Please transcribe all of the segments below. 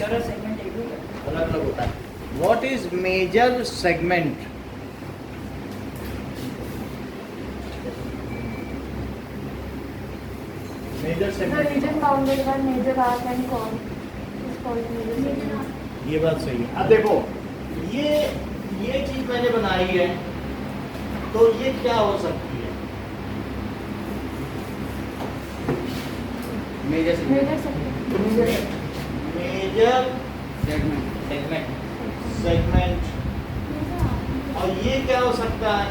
Sector और segment एक ही है। अलग अलग होता है। What is major segment? Major The segment, region bounded by major arc and chord is called major segment. ये बात सही है। अब देखो ये चीज मैंने बनाई है, तो ये क्या हो सकती है? Major Major segment. Major segment segment. और ये क्या हो सकता है?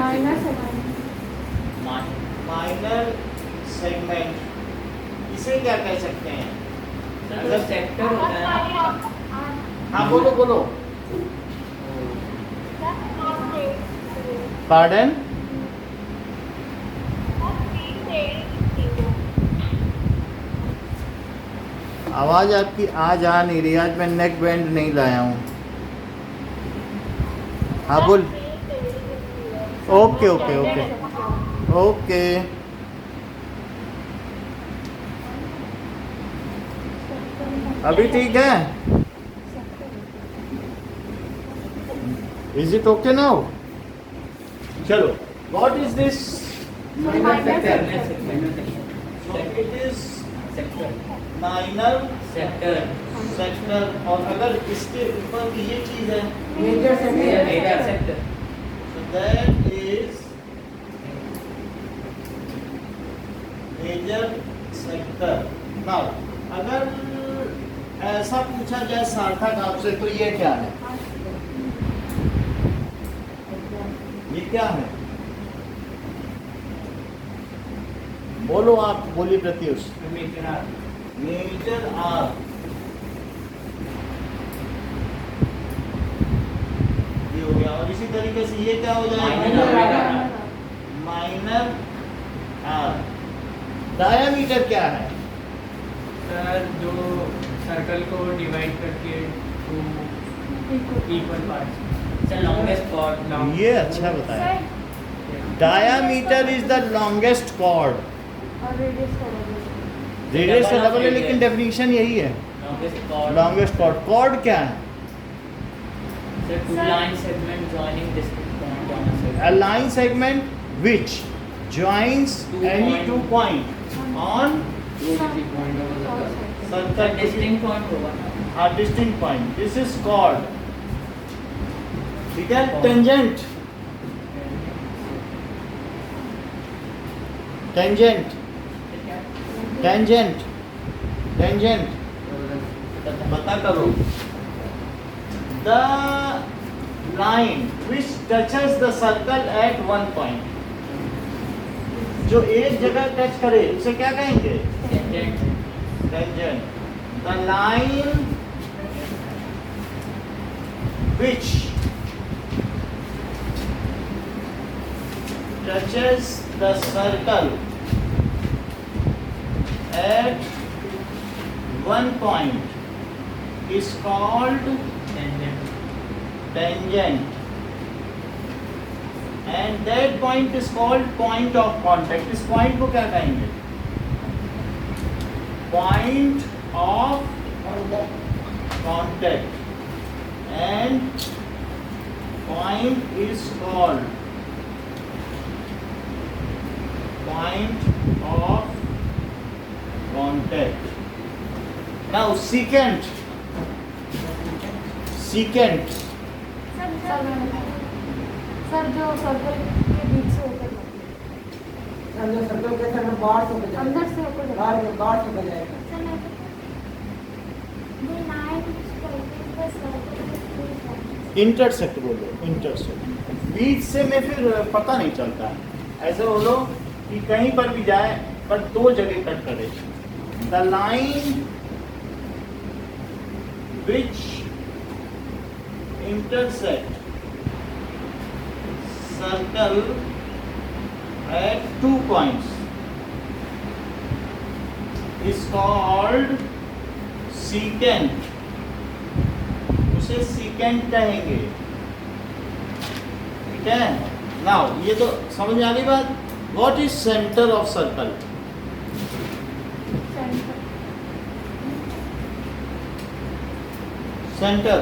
Minor segment. Minor segment. इसे क्या कह सकते हैं? अगर सेक्टर होता है ना, हाँ बोलो बोलो। पार्डन? आवाज आपकी आज आ नहीं रही। आज मैं नेक बैंड नहीं लाया हूँ। हाँ बोल। Okay okay okay okay. अभी ठीक है? Is it okay now? चलो, what is this? Minor segment segment. It is sector minor sector sector. और अगर इसके ऊपर की ये चीज है, major sector so that is major sector. Now अगर ऐसा पूछा जाए सार्थक आपसे, तो ये क्या है? ये क्या है? बोलो, आप बोलिए Pratyush. Major arc major arc. ये हो गया। और इसी तरीके से ये क्या हो माइनर जाएगा? आर्क। Minor arc. डायामीटर क्या है? सर जो सर्कल को डिवाइड करके two equal parts. Sir longest chord ये अच्छा बताया। Diameter is the longest chord. और रेडियस का रेडियस का डबल है, लेकिन डेफिनेशन यही है। Longest chord longest chord. Chord क्या है? Sir two line segment joining district point on a A line segment which joins any two point on circle distinct point होगा ना। a distinct point. This is called, ठीक है, tangent. Tangent. Tangent. Tangent. पता करो। The line which touches the circle at one point. जो एक जगह touch करे उसे क्या कहेंगे? Tangent Tangent. The line which touches the circle at one point is called tangent tangent, and that point is called point of contact. इस point को क्या कहेंगे? Point of contact, and point is called point of contact. Now secant. Secant. Sir जो circle के बीच से होकर circle के अंदर बाहर से बजाएगा, अंदर से होकर बाहर से बजाएगा। इंटरसेक्ट बोलो, इंटरसेक्ट। बीच से में फिर पता नहीं चलता है। ऐसे बोलो कि कहीं पर भी जाए पर दो जगह कट करे। The line which intersect circle eight 2 points is called secant. उसे secant कहेंगे, ठीक है। नाउ ये तो समझ में आ गई बात। What is centre of circle? Centre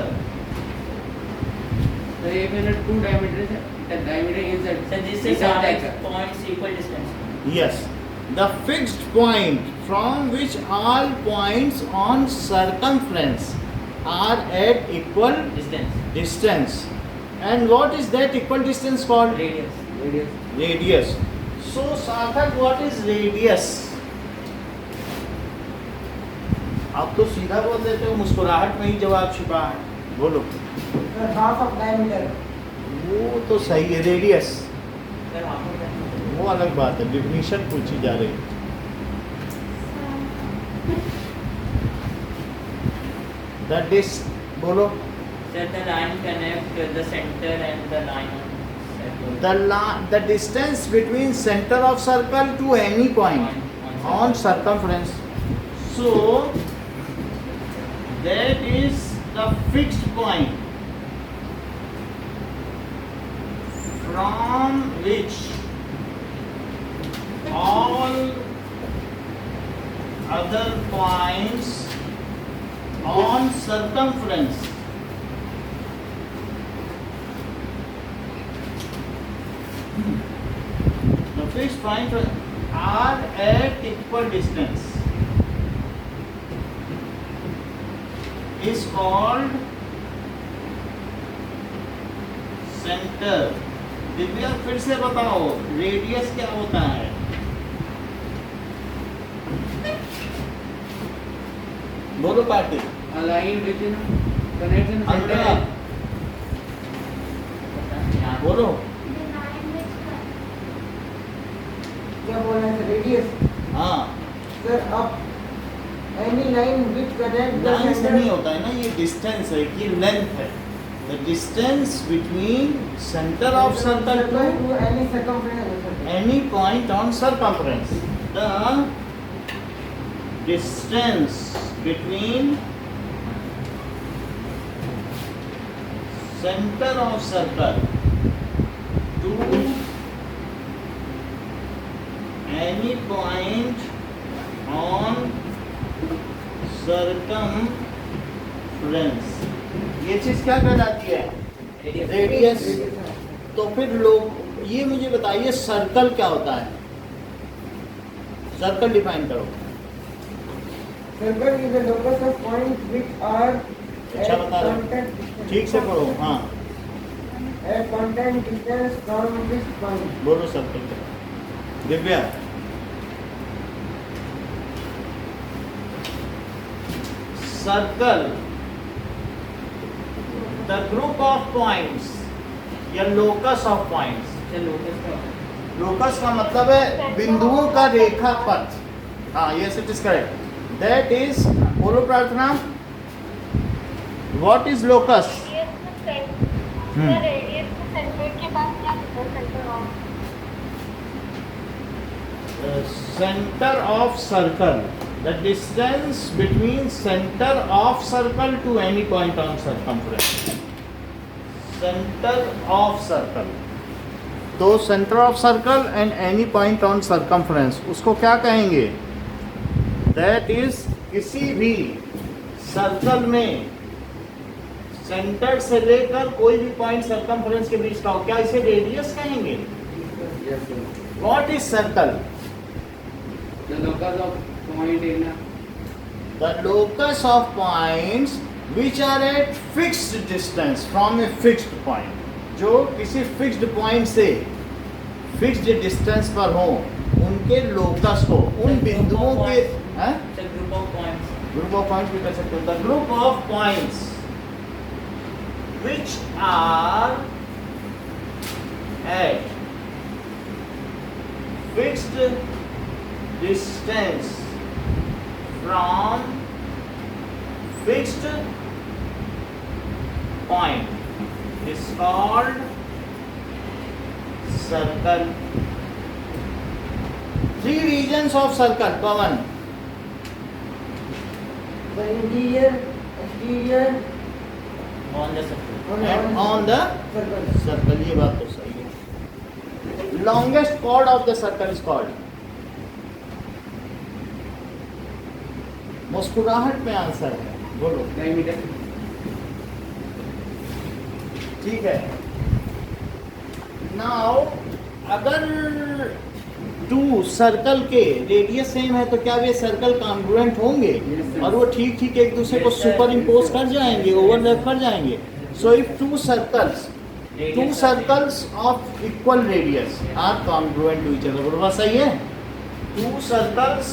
So if there are two diameters, the diameter is So this is inside our the points equal distance. yes, the fixed point from which all points on circumference are at equal Distance. distance. And what is that equal distance called? Radius. radius. Radius. So Sarthak, what is radius? आप तो सीधा बोल देते हो, मुस्कुराहट में ही जवाब छिपा है, बोलो। Sir, half of diameter. वो तो सही है, radius Sir, half of that. वो अलग बात है, डिफिनीशन पूछी जा रही है। दैट इज बोलो। Sir, the line connect the center and the line on circle. The distance between center of circle to any point on circumference. So that is the fixed point from which all other points on circumference the fixed point are at equal distance is called center. Divya फिर से बताओ, radius क्या होता है? बोलो party. A line which is connects in center. अनुराग, यहाँ बोलो। क्या बोल रहे हैं सर? Radius. हाँ, Sir, up any line which connect the line से center. नहीं होता है ना, ये डिस्टेंस है, ये लेंथ है। The distance between center of circle to to any circumference. any point on circumference. The distance between center of circle to any point on circumference. ये चीज क्या कहलाती है? रेडियस। तो फिर लोग ये मुझे बताइए, सर्कल क्या होता है? सर्कल डिफाइन करो। Circle is the locus of points which are अच्छा बता रहे हो, constant ठीक से पढ़ो। हाँ, at constant distance from this point. बोलो सर्कल क्या? Divya, circle the group of points या locus of points. से लोकस का लोकस का मतलब है बिंदुओं का रेखा पथ। हाँ, yes it is correct. That is, बोलो Prarthana, what is locus? Centre of circle, the distance between centre of circle to any point on circumference. Centre of circle, तो centre of circle and any point on circumference, उसको क्या कहेंगे? That is किसी भी circle में centre से लेकर कोई भी पॉइंट सर्कमफ्रेंस के बीच का हो, क्या इसे रेडियस कहेंगे? Yes, sir. What is circle? The locus of point in a The locus of points which are at fixed distance from a fixed point, जो किसी fixed point से fixed distance पर हो, उनके locus को, उन बिंदुओं के the group of points. group of points भी कह सकते हो। The group of points which are at fixed distance from fixed point is called circle. Three regions of circle, Pawan. The interior, exterior, On the circle. And on the circle. circle, ये बात तो सही है। Longest chord of the circle is called. मुस्कुराहट में answer है, बोलो। diameter. ठीक है। नाउ अगर टू सर्कल के रेडियस सेम है तो क्या वे सर्कल कॉन्ग्रुएंट होंगे? Yes, sir. और वो ठीक ठीक एक दूसरे को Yes, sir. सुपर इम्पोज कर जाएंगे, Yes, sir. ओवरलैप कर जाएंगे। So if two circles of equal radius are congruent to each other, बोलो बात सही है? Two circles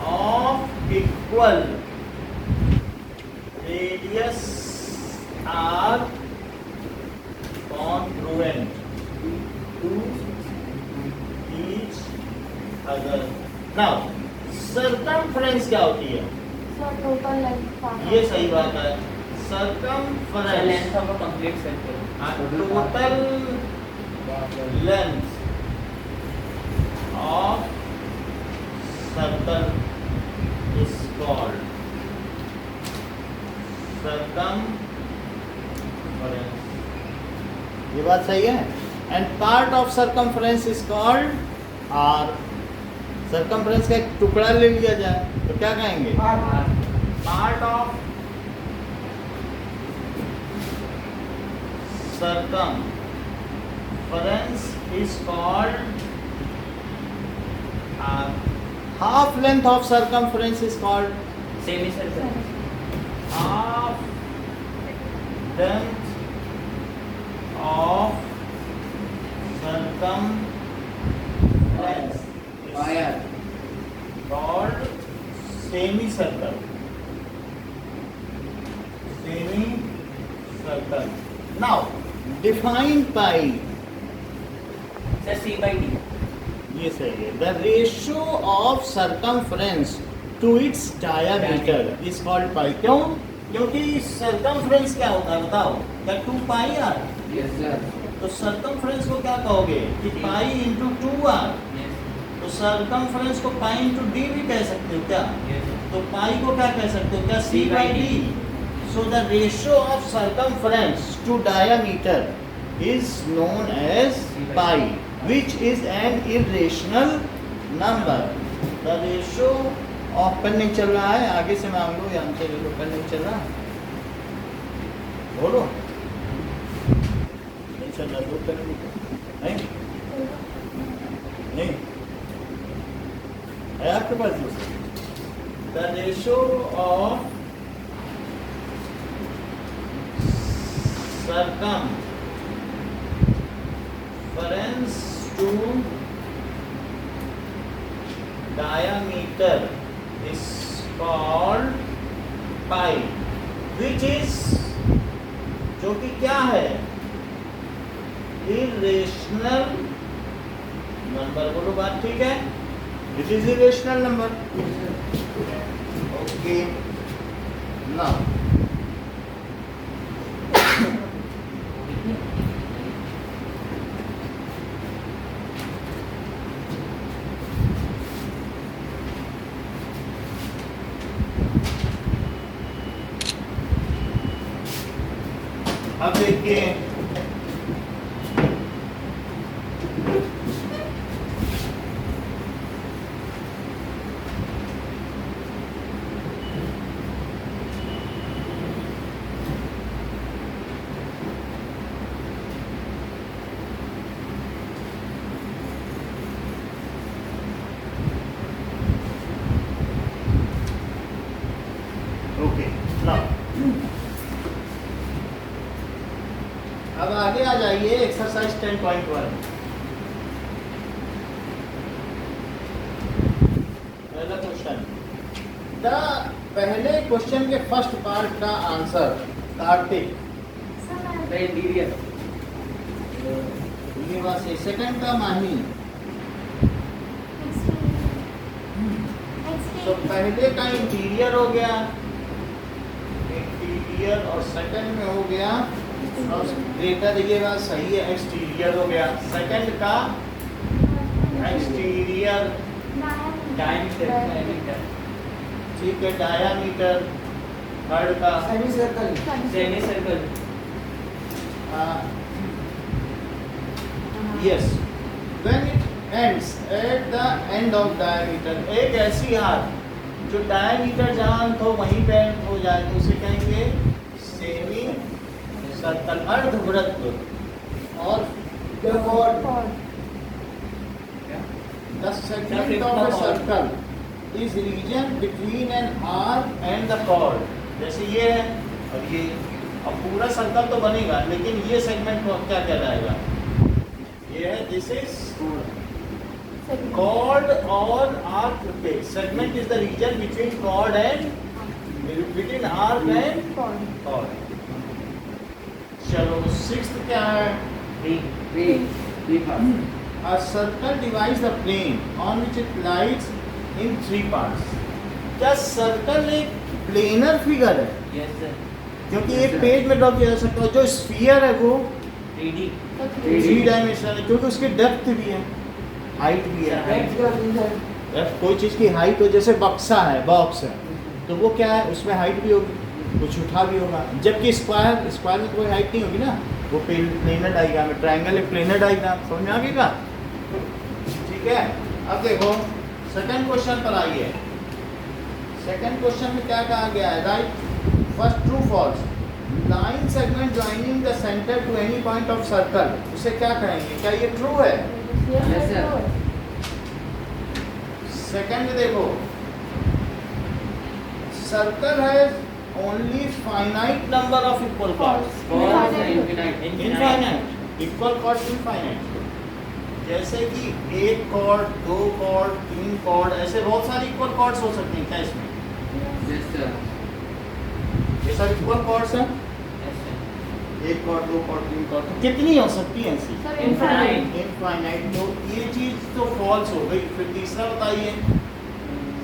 of equal radius are congruent to each other. Now circumference क्या होती है? सर टोटल लेंथ ये सही बात है। The Circumference length of a complete circle. total length of circle is called circumference. ये बात सही है। And part of circumference is called R. circumference का एक टुकड़ा ले लिया जाए तो क्या कहेंगे? Part of circumference is called R. Half length of circumference is called Semicircle. half length of circumference is Fire. called semicircle. Semicircle. Now, define pi. Sir, C by D. ये सही है। The ratio of circumference to its diameter is called pi. क्यों? क्योंकि circumference क्या होता है बताओ? क्या 2 pi r? Yes, sir. तो circumference को क्या कहोगे? कि pi into 2r. Yes. तो circumference को pi into d भी कह सकते हो क्या? Yes. तो pi को क्या कह सकते हो? क्या c by d? So the ratio of circumference to diameter is known as pi, which is an irrational number. The ratio of pen नहीं चल रहा है, आगे से मांग लो या हमसे ले लो। पेन नहीं चल रहा, बोलो नहीं चल रहा, दो पेन नहीं नहीं है आपके पास दूसरा। The ratio of circumference to diameter is called pi, which is जो कि क्या है? irrational number। बोलो बात ठीक है? It is irrational number. Okay. Now अब देखिए ओके नाउ अब आगे आ जाइए एक्सरसाइज 10.1। पहला क्वेश्चन। द पहले क्वेश्चन के फर्स्ट पार्ट का आंसर कार्तिक The interior. ये बात से सेकंड का माही। तो पहले का इंटीरियर हो गया, इंटीरियर, और सेकंड में हो गया ग्रेटर, ये बात सही है, एक्सटीरियर हो गया। सेकंड का एक्सटीरियर, Diameter. ठीक है, डायामीटर। थर्ड का Semicircle. Semicircle. Yes, when it ends at the end of diameter, एक ऐसी आर्क जो डायमीटर जहाँ अंत हो वहीं पे अंत हो जाए तो उसे कहेंगे सेमी सर्कल, अर्धवृत्त। और The chord. the segment of a circle is region between an arc and the chord। जैसे ये है और ये, अब पूरा सर्कल तो बनेगा लेकिन ये सेगमेंट क्या कहलाएगा? ये है दिस इज chord और arc। segment is the region between chord and between arc and chord। चलो सिक्स्थ क्या है? A circle divides the plane on which it lies in 3 parts। क्या सर्कल एक प्लेनर फिगर है? Yes sir. क्योंकि एक page में ड्रॉ किया जा सकता है। जो स्फीयर है वो 3D. 3 डायमेंशनल है क्योंकि उसकी डेप्थ भी है, हाइट भी है। That's the reason. कोई चीज़ की हाइट हो, जैसे बक्सा है, बॉक्स है, तो वो क्या है, उसमें हाइट भी होगी, कुछ उठा भी होगा। जबकि स्क्वायर में कोई हाइट नहीं होगी ना, वो प्लेनर डायग्राम है। ट्रायंगल एक प्लेनर डायग्राम, समझ में आ गया? ठीक है। अब देखो सेकंड क्वेश्चन पर आइए। सेकंड क्वेश्चन में क्या कहा गया है? Write first true false. Line segment joining the centre to any point of circle, उसे क्या कहेंगे? क्या ये ट्रू है? Yes, sir. सेकंड में देखो, circle has only finite number of equal chords. False and infinite. Infinite, equal chord infinite. जैसे कि एक कॉर्ड, 2 कॉर्ड, 3 कॉर्ड, ऐसे बहुत सारे इक्वल कॉर्ड्स हो सकते हैं। क्या इसमें Yes, sir. ये सब इक्वल कॉर्ड्स हैं? Yes sir. एक कॉर्ड, 2 कॉर्ड, 3 कॉर्ड, तो कितनी हो सकती है ऐसी? Infinite. इनफाइनाइट। तो ये चीज तो फॉल्स हो गई। फिर तीसरा बताइए।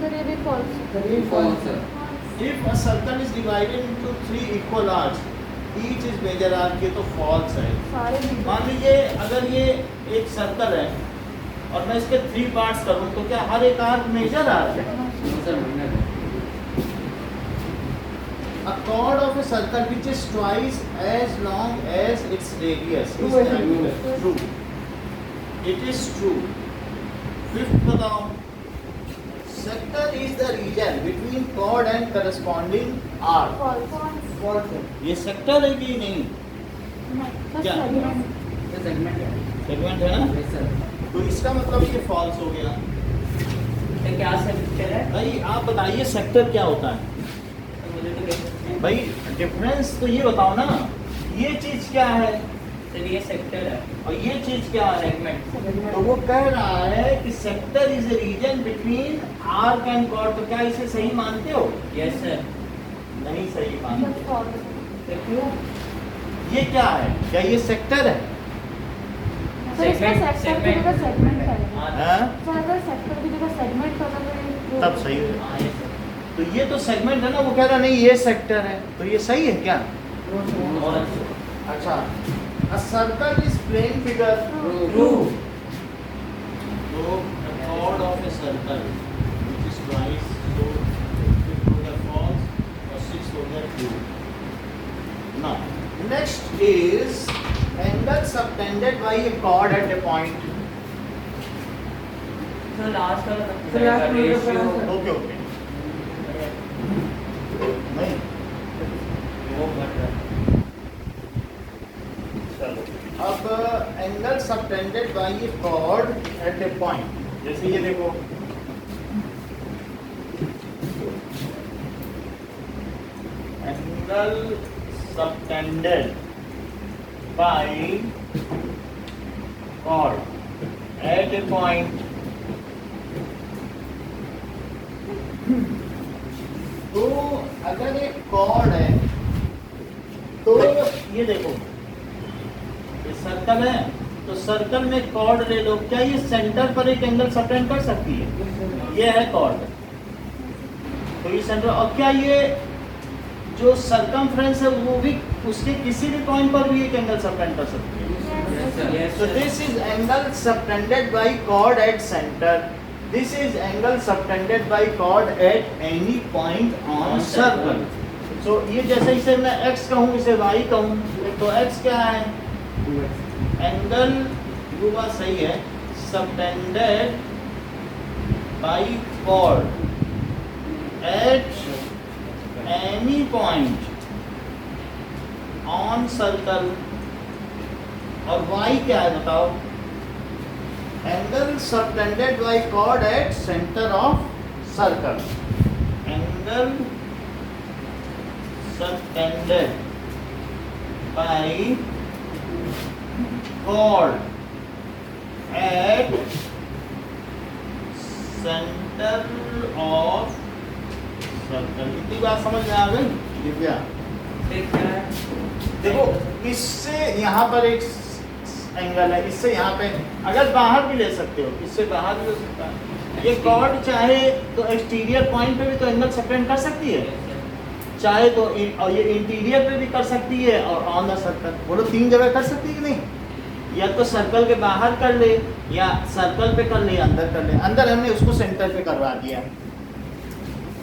सर ये भी false है। The real False, point. sir. If a circle is divided into 3 equal arcs, each is major arc, ये तो फॉल्स है। सारे भी मान लीजिए अगर ये एक सर्कल है और मैं इसके 3 पार्ट्स करूं तो क्या हर एक आर्क मेजर आर्क है? No, sir. Minor. A chord of a circle which is twice as long as its radius is True, diameter. True. It is true. Fifth बताओ। Sector is the region between chord and corresponding arc। false। False है। ये sector है कि नहीं? क्या? segment। The segment है. Segment है ना? Yes, sir. तो इसका मतलब ये फॉल्स हो गया। तो क्या सेक्टर है? भाई आप बताइए सेक्टर क्या होता है? तो मुझे तो कैसे भाई डिफरेंस तो ये बताओ ना, ये चीज क्या है सर ये सेक्टर है। और ये चीज क्या है? सेगमेंट। तो वो कह रहा है कि sector is a region between arc and chord. तो क्या इसे सही मानते हो? Yes sir. नहीं सही मानते। false। तो क्यों? ये क्या है? क्या ये सेक्टर है? सर इसका सेक्टर की जगह सेगमेंट करेंगे। हाँ? सर अगर सेक्टर की जगह सेगमेंट होगा तो ये तब सही है। हाँ यस सर। तो ये तो सेगमेंट है ना, वो कह रहा नहीं ये सेक्टर है, तो ये सही है क्या? और अच्छा, a circle is plane figure। True. So the chord of a circle which is twice, so 5th हो गया false और 6th हो गया true। Now next is angle subtended by a chord at a point। तो last वाला तो last वाला ratio okay okay, नहीं वो घट रहा है। चलो अब angle subtended by a chord at a point. जैसे ये देखो, angle subtended by chord at a point. तो अगर एक chord है तो ये देखो, ये सर्कल है तो सर्कल में कॉर्ड ले लो। क्या ये सेंटर पर एक एंगल सबटेंड कर सकती है? ये है कॉर्ड, तो ये सेंटर। और क्या ये जो सर्कमफ्रेंस है वो भी उसके किसी भी पॉइंट पर भी एक एंगल सबटेंड कर सकती है? Yes, sir. Yes So sir. this is angle subtended by chord at center. This is angle subtended by chord at any point on circle. So ये जैसे इसे मैं x कहूँ, इसे y कहूँ, तो x क्या है? एंगल, वो बात सही है, subtended by chord at any point on circle, और y क्या है बताओ? Angle subtended by chord at centre of circle, angle subtended by chord at centre of circle. इतनी बात समझ में आ गई दिव्या? फिर क्या है? देखो इससे यहाँ पर एक एंगल है, इससे यहाँ पे अगर बाहर भी ले सकते हो, इससे बाहर भी हो सकता है। ये कॉर्ड चाहे तो एक्सटीरियर पॉइंट पे भी तो एंगल सबटेंड कर सकती है, चाहे तो और ये इंटीरियर पे भी कर सकती है, और ऑन द सर्कल। बोलो 3 जगह कर सकती है कि नहीं? या तो सर्कल के बाहर कर ले, या सर्कल पे कर ले, या अंदर कर ले। अंदर हमने उसको सेंटर पे करवा दिया।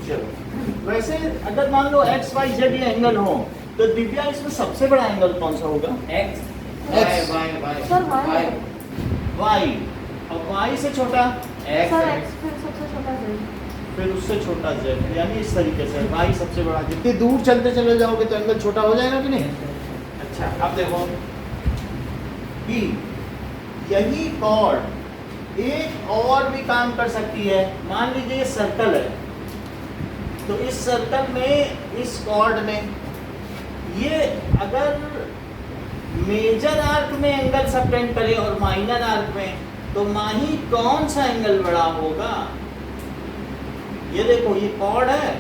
चलो वैसे अगर मान लो एक्स वाई जेड ये एंगल हो, तो दिव्या इसमें सबसे बड़ा एंगल कौन सा होगा? X, X, sir y y, और y से छोटा, X, सर x फिर सबसे छोटा z। फिर उससे छोटा z, यानी इस तरीके से y सबसे बड़ा। जितनी दूर चलते चले जाओगे तो एंगल छोटा हो जाएगा कि नहीं? अच्छा अब देखो कि यही कॉर्ड एक और भी काम कर सकती है। मान लीजिए ये सर्कल है, तो इस सर्कल में इस कॉर्ड में ये अगर मेजर आर्क में एंगल सबटेंड करे और माइनर आर्क में, तो माही कौन सा एंगल बड़ा होगा? ये देखो ये कॉर्ड है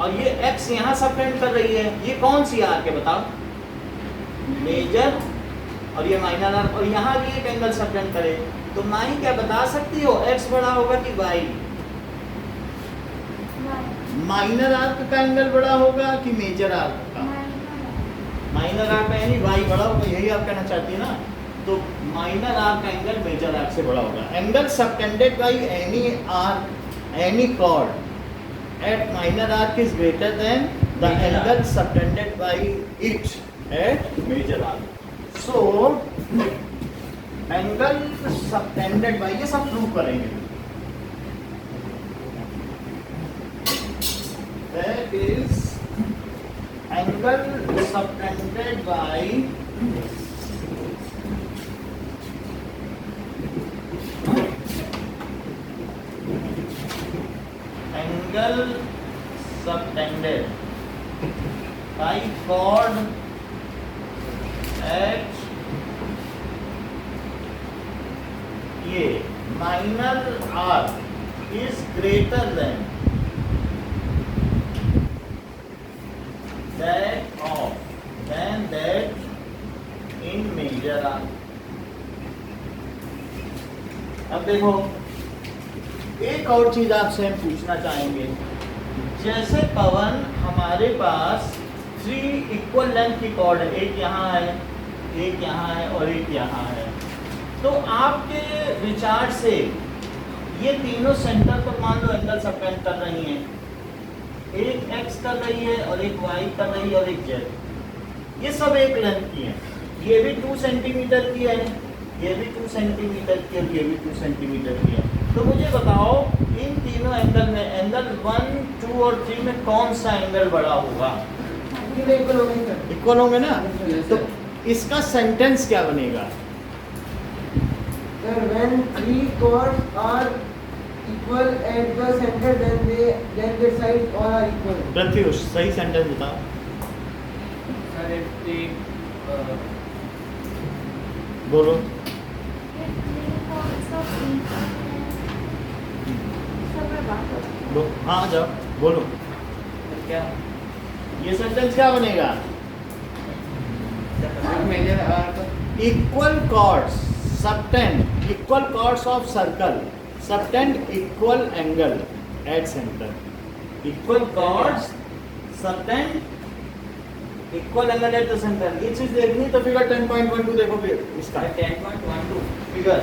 और ये x यहाँ सबटेंड कर रही है, ये कौन सी आर्क है बताओ? मेजर, और ये माइनर आर्क, और यहाँ भी एक एंगल सबटेंड करे, तो माही क्या बता सकती हो x बड़ा होगा कि y? माइनर आर्क का एंगल बड़ा होगा कि मेजर आर्क का? माइनर आर्क का यानी y बड़ा होगा, यही आप कहना चाहती है ना? तो माइनर आर्क का एंगल मेजर आर्क से बड़ा होगा। Angle subtended by any arc, any chord at minor arc is greater than the angle subtended by it at major arc. So angle subtended by, ये सब प्रूव करेंगे। That is angle subtended by angle subtended by chord at ये minor arc is greater than that of than that in major arc। अब देखो एक और चीज आपसे हम पूछना चाहेंगे। जैसे पवन हमारे पास 3 इक्वल लेंथ की कॉर्ड है, एक यहाँ है, एक यहाँ है और एक यहाँ है, तो आपके विचार से ये तीनों सेंटर पर मान लो एंगल सबटेंड कर रही हैं, एक x कर रही है और एक y कर रही है और एक z, ये सब एक लेंथ की है। ये भी 2 सेंटीमीटर की है, ये भी 2 सेंटीमीटर की, और ये भी 2 सेंटीमीटर की है। तो मुझे बताओ इन तीनों एंगल में, एंगल 1, 2 और 3 में कौन सा एंगल बड़ा होगा? इक्वल होंगे ना? तो इसका सेंटेंस क्या बनेगा? When 3 chords are equal at the center, then their sides all are equal. Pratyush सही सेंटेंस बताओ। Sir, if the बोलो। हाँ जाओ बोलो। क्या? ये सेंटेंस क्या बनेगा? Major arc equal chords subtend, equal chords of circle subtend equal angle at centre. Equal chords subtend equal angle at the centre. ये चीज देखनी तो फिगर 10.12 देखो फिर इसका 10.12 figure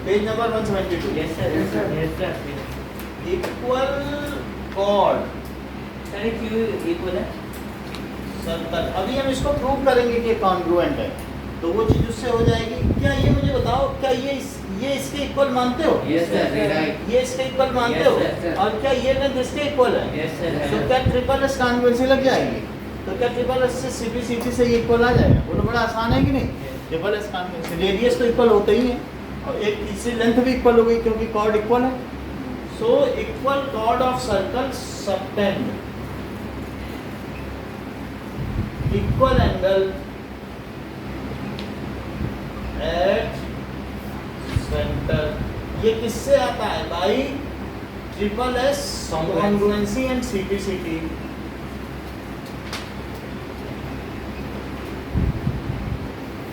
page number 172। yes sir, yes sir, yes sir. Equal cord sir क्यों equal है? Circle, अभी हम इसको प्रूव करेंगे कि कॉन्ग्रुएंट है, तो वो चीज उससे हो जाएगी। क्या ये मुझे बताओ, क्या ये इसके इक्वल मानते हो? Yes sir, right. ये इसके इक्वल मानते Yes, हो? sir. और क्या ये लेंथ इसके इक्वल है? Yes sir. तो क्या ट्रिपल एस कॉन्ग्रुएंसी लग जाएगी? तो क्या ट्रिपल एस से सीपी से ये इक्वल आ जाएगा? बोलो बड़ा आसान है कि नहीं? ट्रिपल एस कॉन्ग्रुएंसी रेडियस तो इक्वल होते ही है और एक तीसरी लेंथ भी इक्वल हो गई क्योंकि कॉर्ड इक्वल है. So equal cord of circle subtend equal angle at centre. ये किससे आता है भाई? Triple S congruency and CPCT.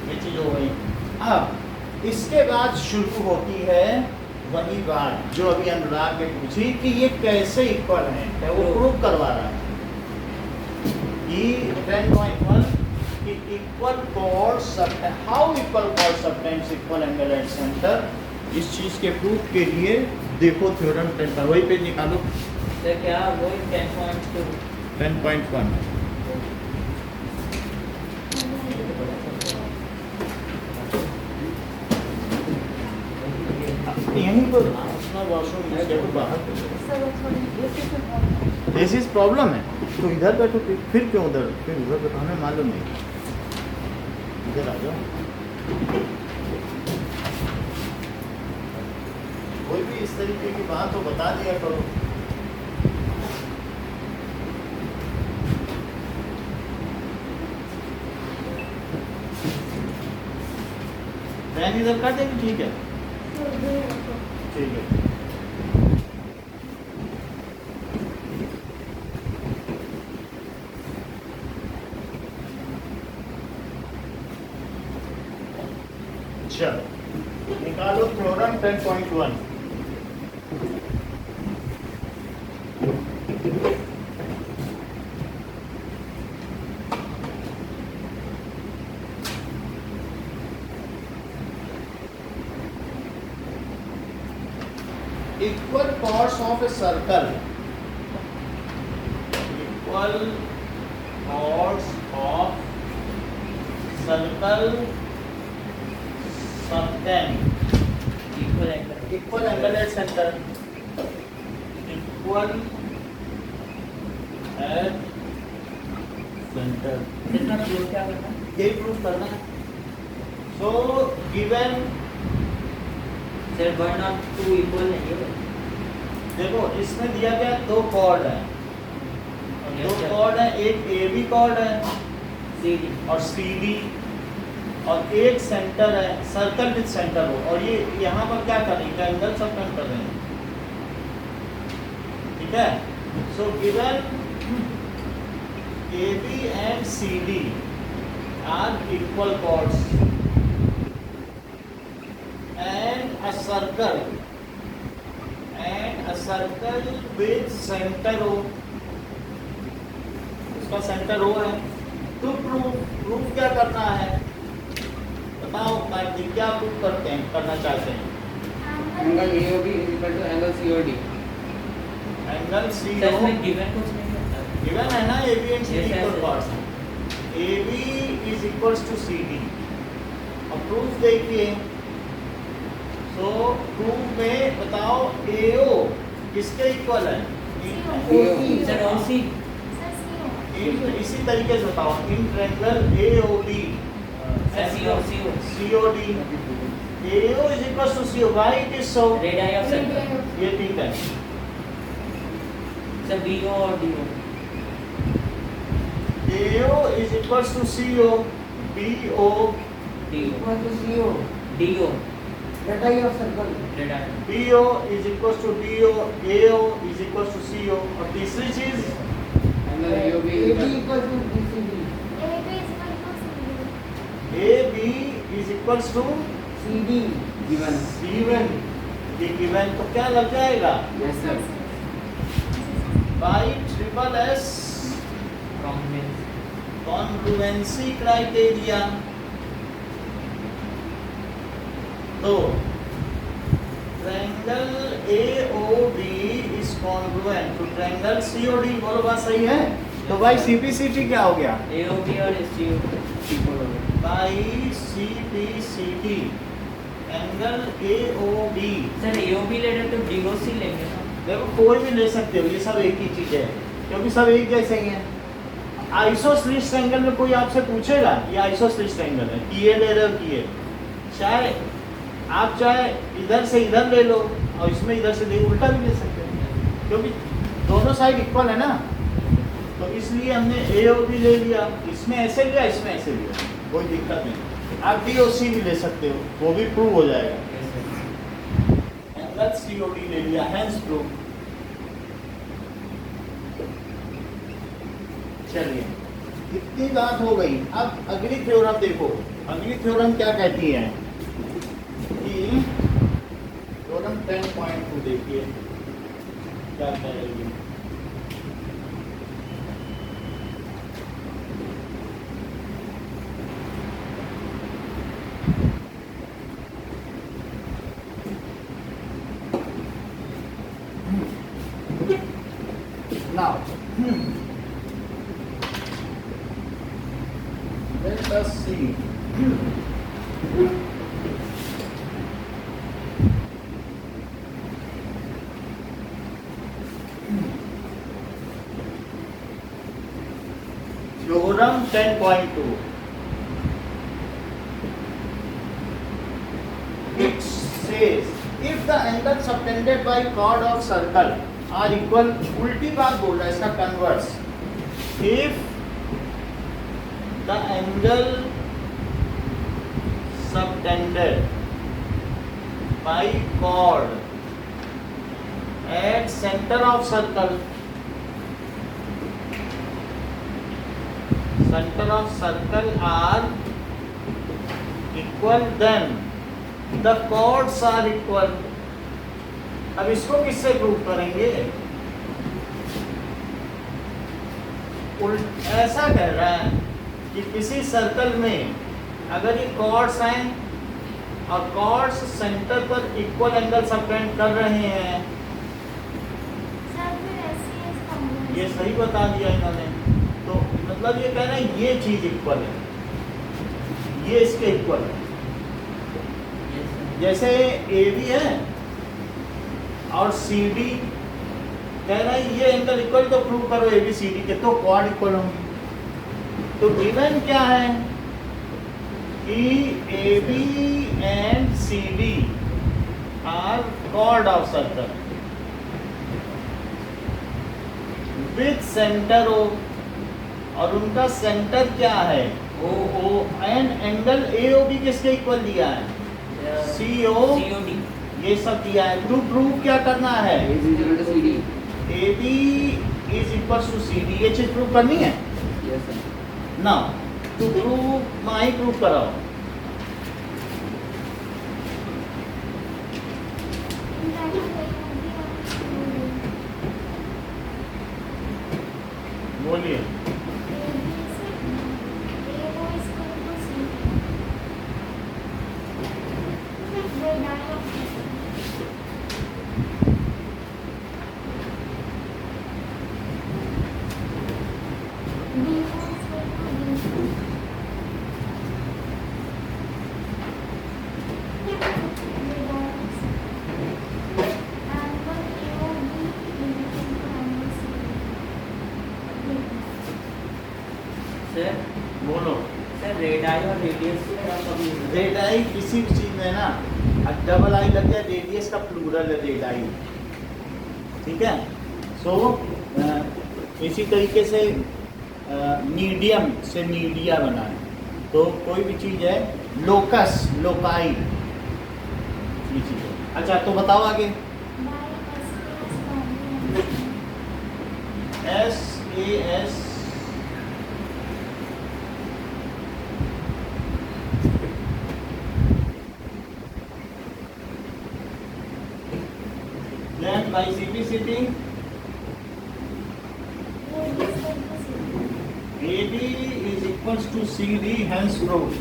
ये चीज हो गई. अब इसके बाद शुरू होती है वही बात जो अभी अनुराग ने पूछी कि ये कैसे इक्वल है, वो प्रूव करवा रहा है. 10.1 कि equal cord subtend, how equal cord subtends equal angle at centre. इस चीज के प्रूफ के लिए देखो थ्योरम 10 पर, वही पेज निकालो. सर क्या वो 10.2 10.1 यहीं पर अपना वॉशरूम यूज करो बाहर. सर वो थोड़ी दिस इज प्रॉब्लम है तो इधर बैठो, फिर क्यों उधर, फिर उधर बैठो, हमें मालूम नहीं. इधर आ जाओ. कोई भी इस तरीके की बात हो बता दिया करो. फैन इधर कर देंगे. ठीक है ठीक है. चलो निकालो theorem 10.1. Equal chords of a circle. Equal chords of circle subtend. equal angle. Equal angle at center. Equal at center. इसमें प्रूफ क्या करना है? यही प्रूफ करना है. So given सर 1 और 2 इक्वल है ये. देखो इसमें दिया गया दो कॉर्ड है. Yes, दो sir. कॉर्ड है, एक ए बी कॉर्ड है CD. और सी डी और एक सेंटर है, सर्कल विद सेंटर हो. और ये यहाँ पर क्या कर रहे हैं? एंगल सबटेंड कर रहे हैं. ठीक है. So given A B and C D are equal chords and a circle with center O. इसका सेंटर O है. तो प्रूफ क्या करना है बताओ. क्या प्रूफ करते हैं, करना चाहते हैं? Angle AOB is equal to angle COD. Angle C sir O इसमें गिवन कुछ नहीं होता. गिवन है ना. A B and C Yes, D yes, equal yes. Chords हैं. A B is equals to C D. और प्रूफ देखिए. तो प्रूफ में बताओ AO किसके इक्वल है? Sir OC. इसी तरीके से बताओ. In triangle AOB sir CO. COD. AO is equal to CO. Why it is so? Radius of circle. ये ठीक है. सर BO और DO. AO is equal to CO. BO DO. Equal to CO. DO. Radii of circle. Radius. BO is equal to DO. AO is equal to CO. और तीसरी चीज Angle AOB is AB equal equal to BCD. AB is equal to CD. given. C1. ये given तो क्या लग जाएगा? Yes sir. By triple S congruency criteria. तो triangle AOB is congruent to triangle COD. बोलो बात सही है. तो भाई CPCT क्या हो गया? AOB और CO इक्वल हो गए. By CPCT angle AOB, sir AOB ले रहे तो DOC लेंगे ना। देखो कोई भी ले सकते हो, ये सब एक ही चीज है क्योंकि सब एक जैसे ही हैं। आइसोसेलेस ट्रायंगल में कोई आपसे पूछेगा ये आइसोसेलेस ट्रायंगल है कि ये ले रहे हो कि ये, चाहे आप चाहे इधर से इधर ले लो और इसमें इधर से उल्टा भी ले सकते हो क्योंकि दोनों साइड इक्वल है ना, तो इसलिए हमने AOB ले लिया, इसमें ऐसे लिया इसमें ऐसे लिया, कोई दिक्कत नहीं। आप DOC भी ले सकते हो, वो भी प्रूव हो जाएगा। एंगल COD ले लिया, हैंस प्रूव। चलिए इतनी बात हो गई। अब अगली थ्योरम देखो, अगली थ्योरम क्या कहती है कि थ्योरम 10.2 देखिए क्या कहेगी। Now, let us see. Theorem 10.2. It says if the angles subtended by chord of circle are equal, उल्टी बात बोल रहा है इसका converse, if the angle subtended by chord at center of circle are equal, then the chords are equal. अब इसको किससे prove करेंगे? ऐसा कह रहा है कि किसी सर्कल में अगर ये कॉर्ड्स हैं और कॉर्ड्स सेंटर पर इक्वल एंगल सबटेंड कर रहे हैं, ये सही बता दिया इन्होंने, तो मतलब ये कह रहे हैं ये चीज इक्वल है, ये इसके इक्वल है। जैसे AB है और CD कह रहा है ये एंगल इक्वल, तो प्रूव करो ABCD के, तो क्वाड इक्वल होंगे। तो गिवन क्या है कि AB and CD are chord of circle with centre O, और उनका सेंटर क्या है O एंड एंगल AOB किसके इक्वल दिया है? COD, ये सब दिया है। टू प्रूव क्या करना है? AB is equal to CD, ये चीज प्रूव करनी है ना। टू प्रूव माई प्रूव कराओ। बोलिए। सर बोलो। सर रेडाई और रेडियस का कभी रेडाई किसी भी चीज में ना डबल आई लग जाए, रेडियस का प्लूरल है रेडाई, ठीक है। सो इसी तरीके से मीडियम से मीडिया बना है, तो कोई भी चीज है लोकस, लोकाई, ये चीज है। अच्छा तो बताओ आगे। SAS then by CPCT AD is equals to CD, hence proved।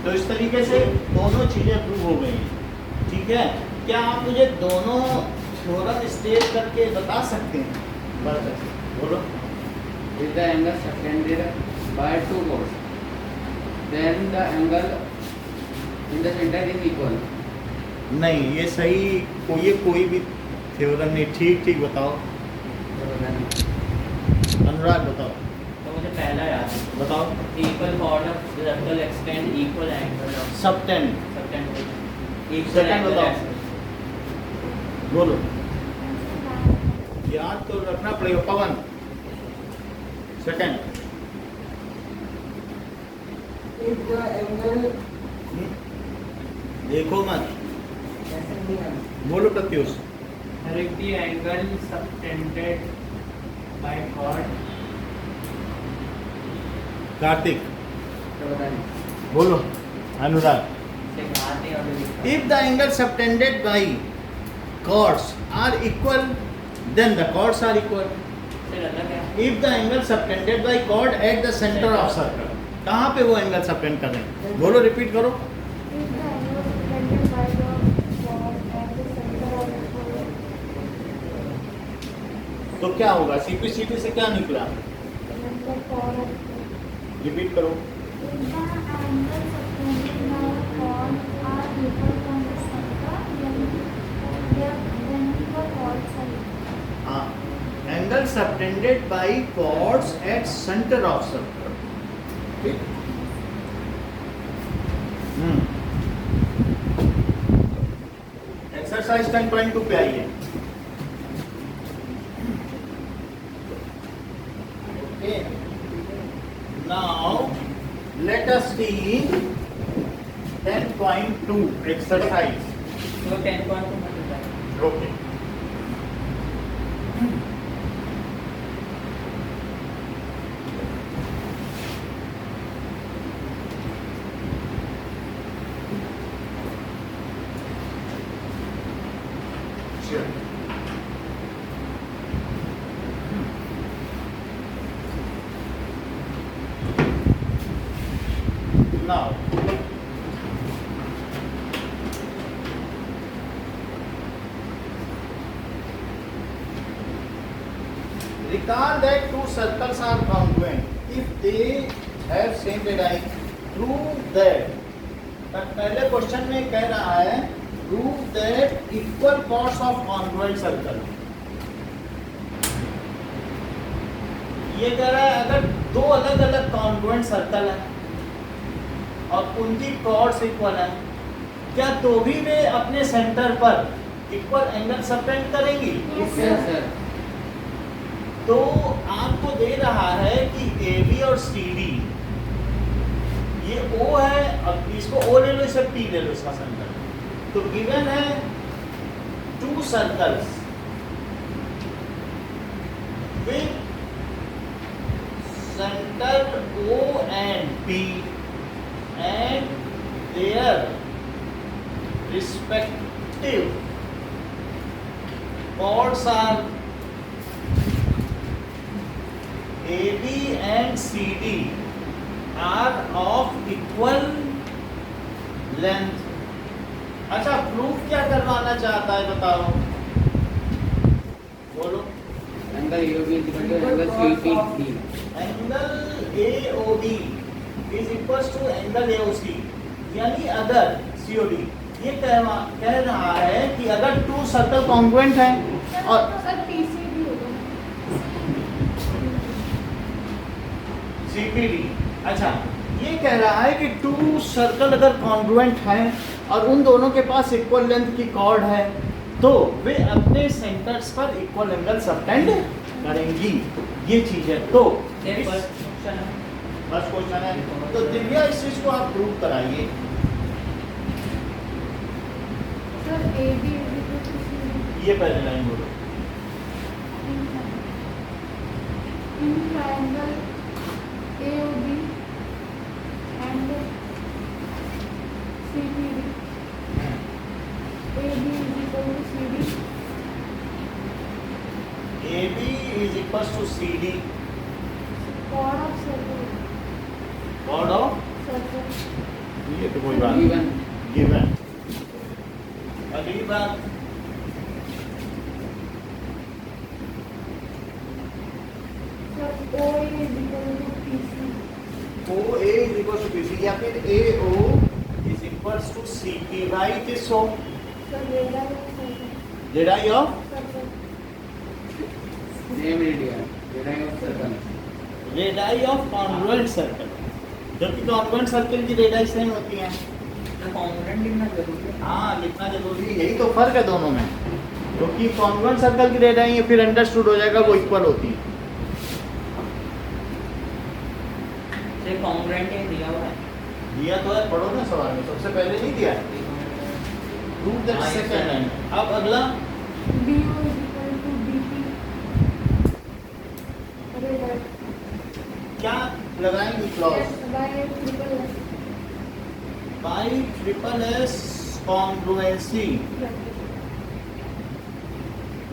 तो इस तरीके से दोनों चीजें प्रूव हो गई, ठीक है। क्या आप मुझे दोनों थ्योरम स्टेट करके बता सकते हैं? बस बोलो। If the angle subtended by two chords, then the angle in the center is equal. नहीं, ये सही कोई भी थ्योरम नहीं। ठीक बताओ, अनुराग बताओ। तो मुझे पहला याद है, बताओ। Equal cord of circle extend equal angle of subtend. Subtend equal Second angle बताओ। ऑफ बोलो, याद तो रखना पड़ेगा। पवन सेकंड। If the angle देखो मत, बोलो Pratyush. if the angle subtended by chord Kartik तो बताइए। बोलो। अनुराग। से घाते और If the angle subtended by chords are equal, then the chords are equal. से अलग है। If the angle subtended by chord at the center of circle, कहाँ पे वो एंगल सबटेंड कर रहे हैं? बोलो, रिपीट करो। If the angle subtended by the chord at the center of the chord, तो क्या होगा? CPCT से क्या निकला? then the chord of repeat करो। if the angle subtended by the chord are equal from the center, then the chords are equal. हाँ, angle subtended bye chords at center of circle. ठीक? Exercise 10.2 पे आइए। Okay. Now let us see 10.2 exercise. तो 10.2 मतलब Okay. Sure. Now, recall that two circles are congruent if they have same radii. Prove that. पहले question में कह रहा है prove that equal chords of congruent circle. ये कह रहा है अगर दो अलग अलग congruent circle है और उनकी chords इक्वल है, क्या तो भी वे अपने सेंटर पर इक्वल एंगल सबटेंड करेंगी? Yes, sir. तो आपको दे रहा है कि AB और CD, ये O है, अब इसको O ले लो, इसे P ले लो इसका सेंटर। तो गिवन है to circles with centre O and P and their respective chords are AB and CD are of equal length. अच्छा, प्रूफ क्या करवाना चाहता है बताओ, बोलो। Angle AOB is equal to angle CPD. Angle AOB is equals to angle AOC, यानी अगर COD, ये कह रहा है कि अगर टू सर्कल कॉन्ग्रुएंट हैं और सर PCD होगा। CPD, अच्छा, ये कह रहा है कि टू सर्कल अगर कॉन्ग्रुएंट हैं और उन दोनों के पास इक्वल लेंथ की कॉर्ड है तो वे अपने सेंटर्स पर इक्वल एंगल सबटेंड करेंगी। ये चीज है। तो फर्स्ट क्वेश्चन है। फर्स्ट क्वेश्चन है, तो दिव्या इस चीज को आप प्रूव कराइए। Sir AB is equal to CD ये पहले लाइन बोलो। in triangle AOB and CPD. AB is equal to CD. AB is equals to CD, Chord of circle. chord of, Circle. ये तो कोई बात नहीं, Given. गिवन। अगली बात, Sir OA is equal to PC. O A is equal to BC या फिर A O is equals to CP by this हो So radii of circle. Radius of Circle. Name area radius of circle radius of congruent circle, जबकि congruent circle की radius same होती है। तो congruent लिखना जरूरी है। हाँ लिखना जरूरी है, यही तो फर्क है दोनों में, क्योंकि कॉन्ग्रुएंट सर्कल की रेडियस फिर अंडरस्टूड हो जाएगा वो इक्वल होती है। से कॉन्ग्रुएंट ही दिया हुआ है। दिया तो है, पढ़ो ना सवाल में, सबसे पहले नहीं दिया है। प्रूव दैट हाँ, ये सेकंड है। है। अब अगला BO is equal to BP. Radii. क्या लगाएंगे clause By triple S. By triple S congruency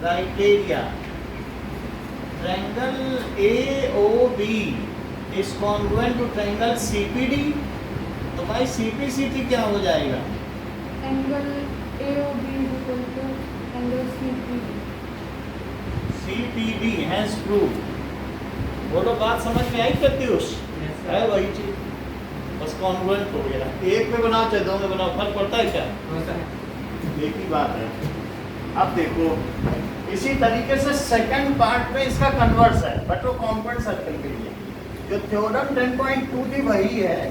criteria triangle AOB is congruent to triangle CPD, तो भाई CPCT क्या हो जाएगा? Angle AOB is equal to angle CPD. CPD has prove. बोलो बात समझ में आई प्रत्युष? Yes, sir. है वही चीज, बस कॉन्ग्रुएंट हो गया। एक में बनाओ चाहे दो में बनाओ, फर्क पड़ता है क्या? एक ही बात है। अब देखो इसी तरीके से सेकंड पार्ट में इसका कन्वर्स है, बट वो कॉन्ग्रुएंट सर्कल के लिए जो थ्योरम 10.2 थी वही है,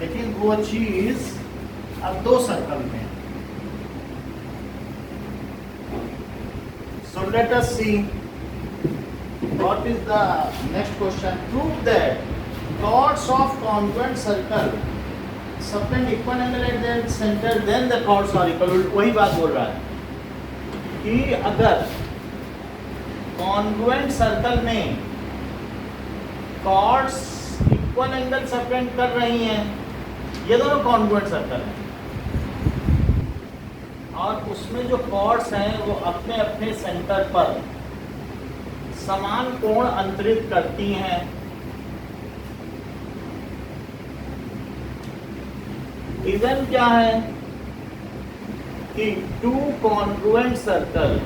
लेकिन वो चीज अब दो सर्कल में। So let us see what is the next question. Prove that chords of congruent circle subtend equal angle at their center, then the chords are equal. वही बात बोल रहा है कि अगर congruent circle में chords equal angle subtend कर रही हैं, ये दोनों congruent circle हैं, और उसमें जो कॉर्ड्स हैं वो अपने अपने सेंटर पर समान कोण अंतरित करती हैं, रीजन क्या है कि two congruent circle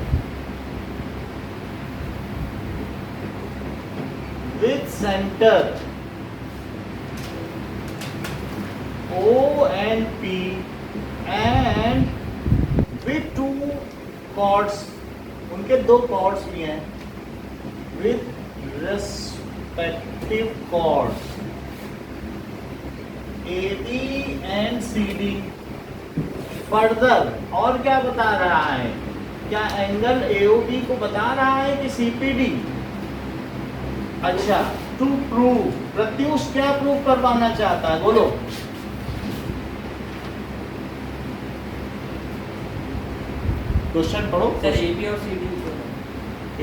with centre O and P and with two chords, उनके दो chords भी हैं with respective chords AB and CD। Further और क्या बता रहा है? क्या एंगल AOB को बता रहा है कि CPD? अच्छा, टू प्रूव, प्रत्युष क्या प्रूव करवाना चाहता है? बोलो। क्वेश्चन पढ़ो। सर AB और CD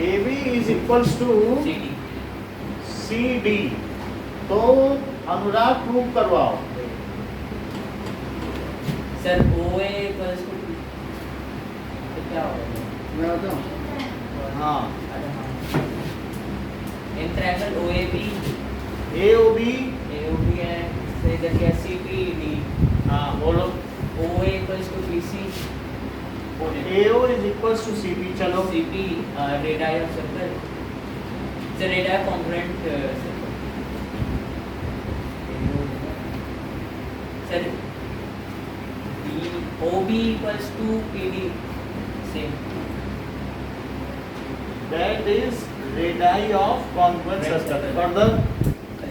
AB is equals to CD CD, तो अनुराग प्रूव करवाओ। सर OA इक्वल्स टू तो क्या होगा? मैं बताऊं हाँ, in triangle OAB AOB, AOB है, से इधर क्या CPD, हाँ बोलो। OA equals to BC, AO is equals to CP, चलो। CP radius of circle, sir radius congruent circle, sir OB equals to PD, same, That is radii of congruent circle. Further,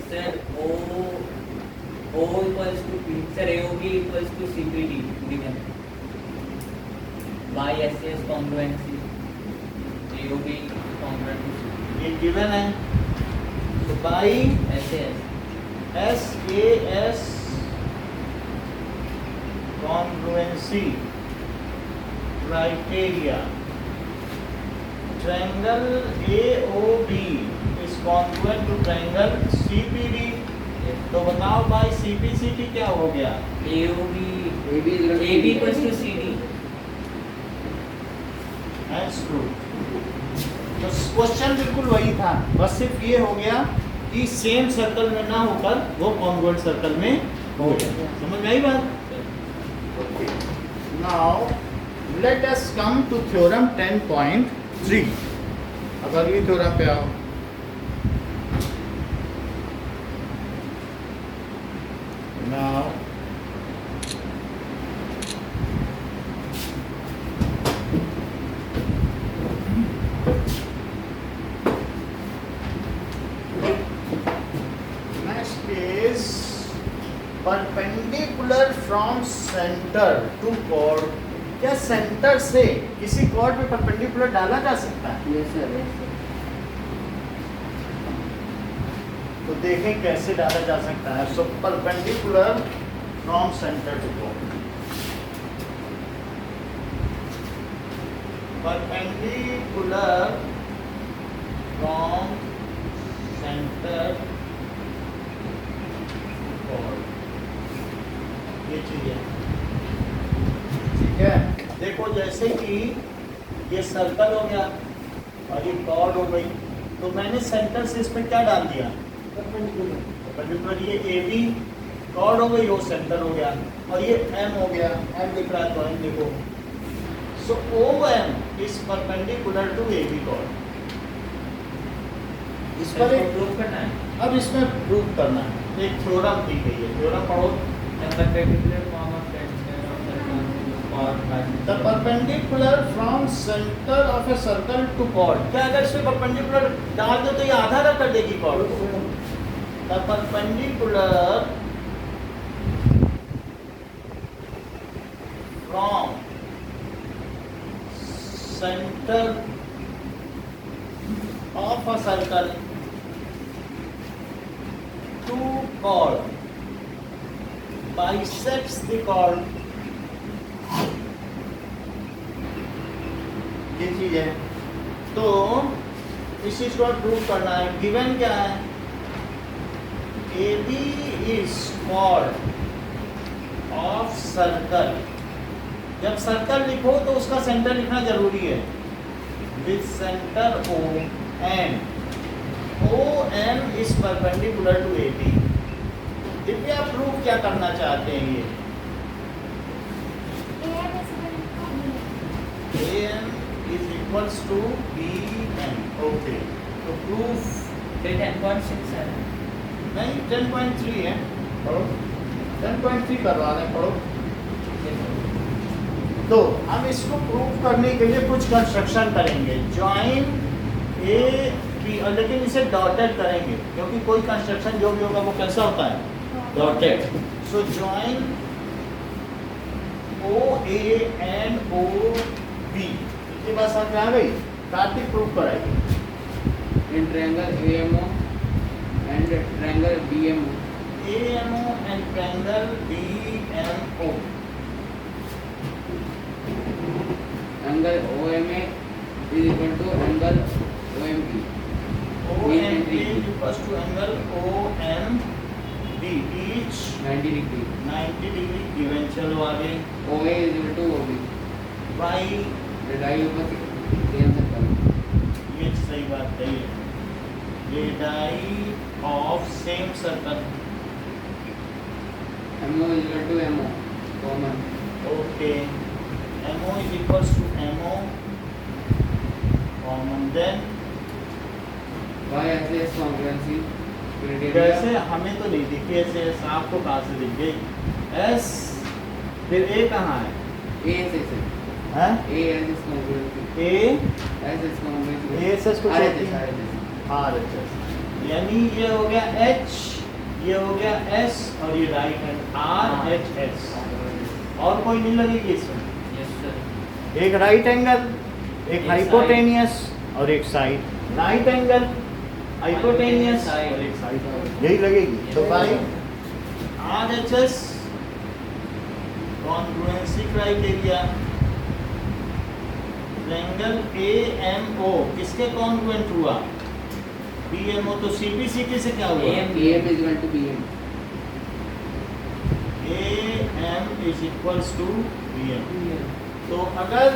sir O equals to P, sir AOB equals to CPD given by SAS congruency, AOB congruent to ये given है, तो by SAS, SAS congruency criteria, triangle AOB is congruent to triangle CPD, तो बताओ भाई CPCT क्या हो गया? AOB AB equals to CD, That's true. तो क्वेश्चन बिल्कुल वही था, बस सिर्फ ये हो गया कि सेम सर्कल में ना होकर वो कॉन्ग्रुएंट सर्कल में हो गया। समझ में आई बात? Now let us come to theorem 10.3। अब अगली थ्योरम पे आओ। Now next is perpendicular from center to chord. क्या सेंटर से किसी कॉर्ड पे परपेंडिकुलर डाला जा सकता है? Yes sir. तो देखें कैसे डाला जा सकता है. So perpendicular from centre to chord. Perpendicular from centre to chord. ये चीज है. ठीक है. देखो जैसे कि ये सर्कल हो गया और ये कॉर्ड हो गई, तो मैंने सेंटर से इसमें क्या डाल दिया? परपेंडिकुलर. ये ए बी कॉर्ड हो गई, वो सेंटर हो गया, और ये एम हो गया. एम दिख रहा है तो एम देखो. So O M is perpendicular to A B chord. इस पर एक प्रूव करना है. अब इसमें प्रूव करना है. एक थ्योरम दी गई है. थ्योरम पढ़ो. perpendicular form of center of circle or The perpendicular from center of a circle to chord. क्या अगर इसमें परपेंडिकुलर डाल दो तो ये आधा आधा कर देगी chord. The perpendicular from center of a circle to chord bisects the chord. ये चीज है. तो इस चीज को प्रूव करना है. गिवन क्या है? A B is chord of circle. जब सर्कल लिखो तो उसका सेंटर लिखना जरूरी है. With centre O and O M is perpendicular to A B. Divya proof क्या करना चाहते हैं? ये A M is equals to B M. Okay. तो प्रूफ 10.6 है. नहीं 10.3 है. पढ़ो. 10.3 करवा रहे हैं. पढ़ो. तो हम इसको प्रूव करने के लिए कुछ कंस्ट्रक्शन करेंगे. ज्वाइन ए बी, और लेकिन इसे डॉटेड करेंगे क्योंकि कोई कंस्ट्रक्शन जो भी होगा वो कैसा होता है? Dotted. So join O A and O B. ये बात समझ में आ गई? कार्तिक प्रूफ कराइए. In triangle AMO and triangle BMO. AMO and triangle BMO. Angle OMA is equal to angle OMB. OMA is equals to angle OMB. Each 90 degree. 90 degree given. चलो आगे. OA is equal to OB. By The diagonal same circle. ये सही बात है. Radii of same circle. MO is equal to MO. Common. Okay. MO is equals to MO. Common. Then Y-axis congruency criteria. कैसे? हमें तो नहीं दिखी ऐसे. आपको कहाँ से दिख गई? S. फिर A कहाँ है? ASS. हैं? ASS congruency. A ASS congruency. ASS कुछ होती है? RHS. RHS. यानी ये हो गया H, ये हो गया S, और ये राइट हैंड RHS. और कोई नहीं लगेगी इसमें. Yes sir. एक राइट एंगल, एक एक हाइपोटेनियस और एक side. Right angle, hypotenuse Side. और एक साइड. यही लगेगी. तो भाई RHS congruency criteria. Triangle AMO किसके कॉन्ग्रुएंट हुआ? BMO. तो CPCT से क्या हुआ? AM. AM is equal to BM. AM is equals to BM. तो अगर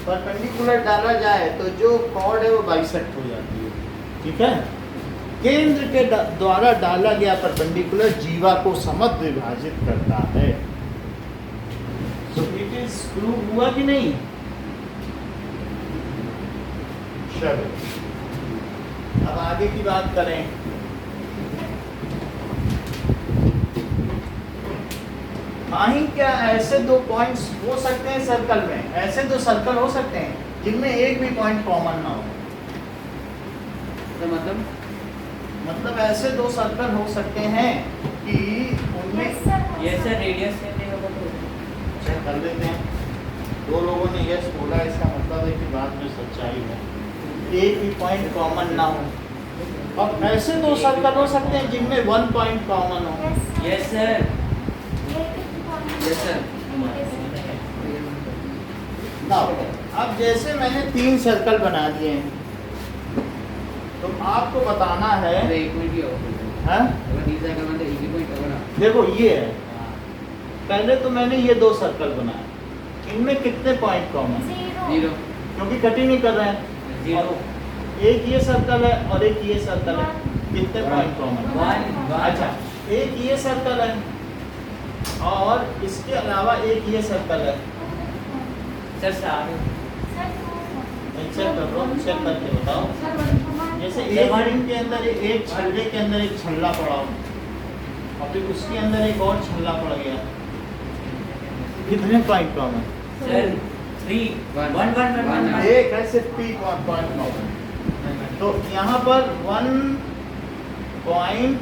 परपेंडिकुलर डाला जाए तो जो कॉर्ड है वो बाइसेक्ट हो जाती है. ठीक है. केंद्र के द्वारा डाला गया परपेंडिकुलर जीवा को समद् विभाजित करता है. सो इट इज प्रूव हुआ कि नहीं? चलो अब आगे की बात करें. हाँ ही क्या ऐसे दो पॉइंट्स हो सकते हैं सर्कल में, ऐसे दो सर्कल हो सकते हैं जिनमें एक भी पॉइंट कॉमन ना हो। तो मतलब ऐसे दो सर्कल हो सकते हैं कि उनमें Yes, sir. ये सर रेडियस से नहीं होगा तो चेक कर लेते हैं। दो लोगों ने यस बोला, इसका मतलब है कि बात में सच्चाई है, एक भी पॉइंट कॉमन ना हो। और ऐसे दो सर्कल हो सकते हैं जिनमें वन पॉइंट कॉमन हो। Yes, sir. Yes sir Yes, sir. Now अब जैसे मैंने तीन सर्कल बना दिए हैं, तो आपको बताना है, अरे एक मिनट ही होगा हाँ? अगर तीसरा का मतलब एक ही पॉइंट होगा ना। देखो ये है, पहले तो मैंने ये दो सर्कल बनाए, इनमें कितने पॉइंट कॉमन, जीरो। क्योंकि कट ही नहीं कर रहे हैं। जीरो एक ये सर्कल है और एक ये सर्कल है, कितने One. Point common? वन अच्छा, एक ये सर्कल है और इसके अलावा एक ये सर्कल है। सर सारे चेक कर लो, चेक करके बताओ। जैसे एक रिंग के अंदर एक छल्ले के अंदर एक छल्ला पड़ा हो और फिर उसके अंदर एक और छल्ला पड़ गया, कितने point common? Sir three One. One one one One. One एक है सिर्फ पी पॉइंट कॉमन। तो यहाँ पर वन पॉइंट